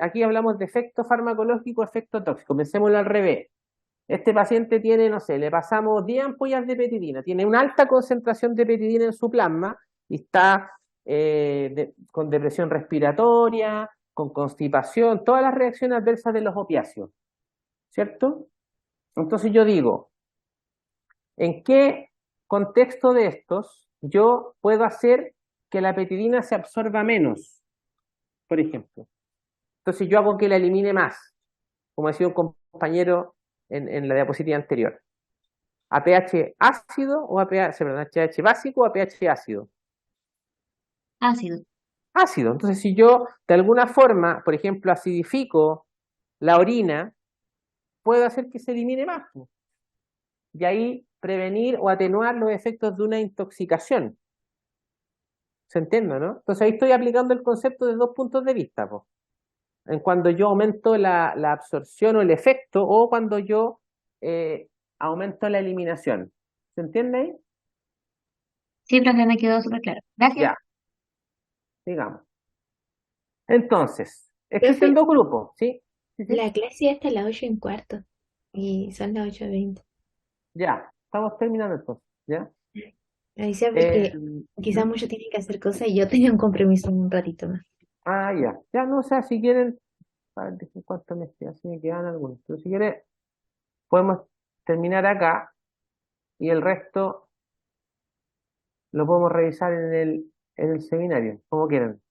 aquí hablamos de efecto farmacológico, efecto tóxico, pensémoslo al revés. Este paciente tiene, no sé, le pasamos 10 ampollas de petidina, tiene una alta concentración de petidina en su plasma y está con depresión respiratoria, con constipación, todas las reacciones adversas de los opiáceos, ¿cierto? Entonces yo digo, ¿en qué contexto de estos yo puedo hacer que la petidina se absorba menos, por ejemplo? Entonces yo hago que la elimine más, como decía un compañero en la diapositiva anterior. ¿A pH ácido o a pH, perdón, a pH básico o a pH ácido? Ácido. Ácido. Entonces, si yo de alguna forma, por ejemplo, acidifico la orina, puedo hacer que se elimine más, po, y ahí prevenir o atenuar los efectos de una intoxicación. ¿Se entiende, no? Entonces ahí estoy aplicando el concepto de dos puntos de vista, po. En cuando yo aumento la absorción o el efecto, o cuando yo aumento la eliminación. ¿Se entiende ahí? Sí, profe, me quedó súper claro. Gracias. Ya, digamos. Entonces, existen Profe, dos grupos, ¿sí? Sí, sí. la clase ya está a las 8:15 y son las 8:20. Ya, estamos terminando entonces, ¿ya? Avisa porque quizás Ujú. muchos tienen que hacer cosas y yo tenía un compromiso en un ratito más. Ya. Ya no sé si quieren, a ver, dejen cuánto me queda, si me quedan algunos. Pero si quieren, podemos terminar acá y el resto lo podemos revisar en el seminario, como quieran,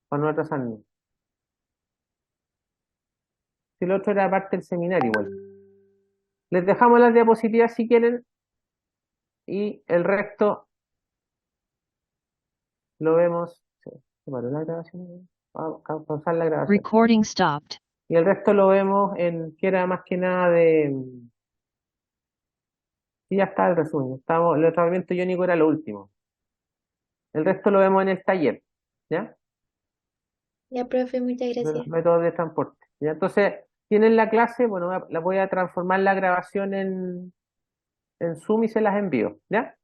para no atrasarnos. Si el otro era parte del seminario igual. Les dejamos las diapositivas si quieren y el resto lo vemos. ¿Se paró la grabación? Vamos a pausar la grabación. Recording stopped. Y el resto lo vemos que era más que nada de. Y ya está el resumen. El tratamiento iónico era lo último. El resto lo vemos en el taller, ¿ya? Ya, profe, muchas De los gracias. métodos de transporte. ¿Ya? Entonces, tienen la clase, bueno, la voy a transformar la grabación en Zoom y se las envío, ¿ya?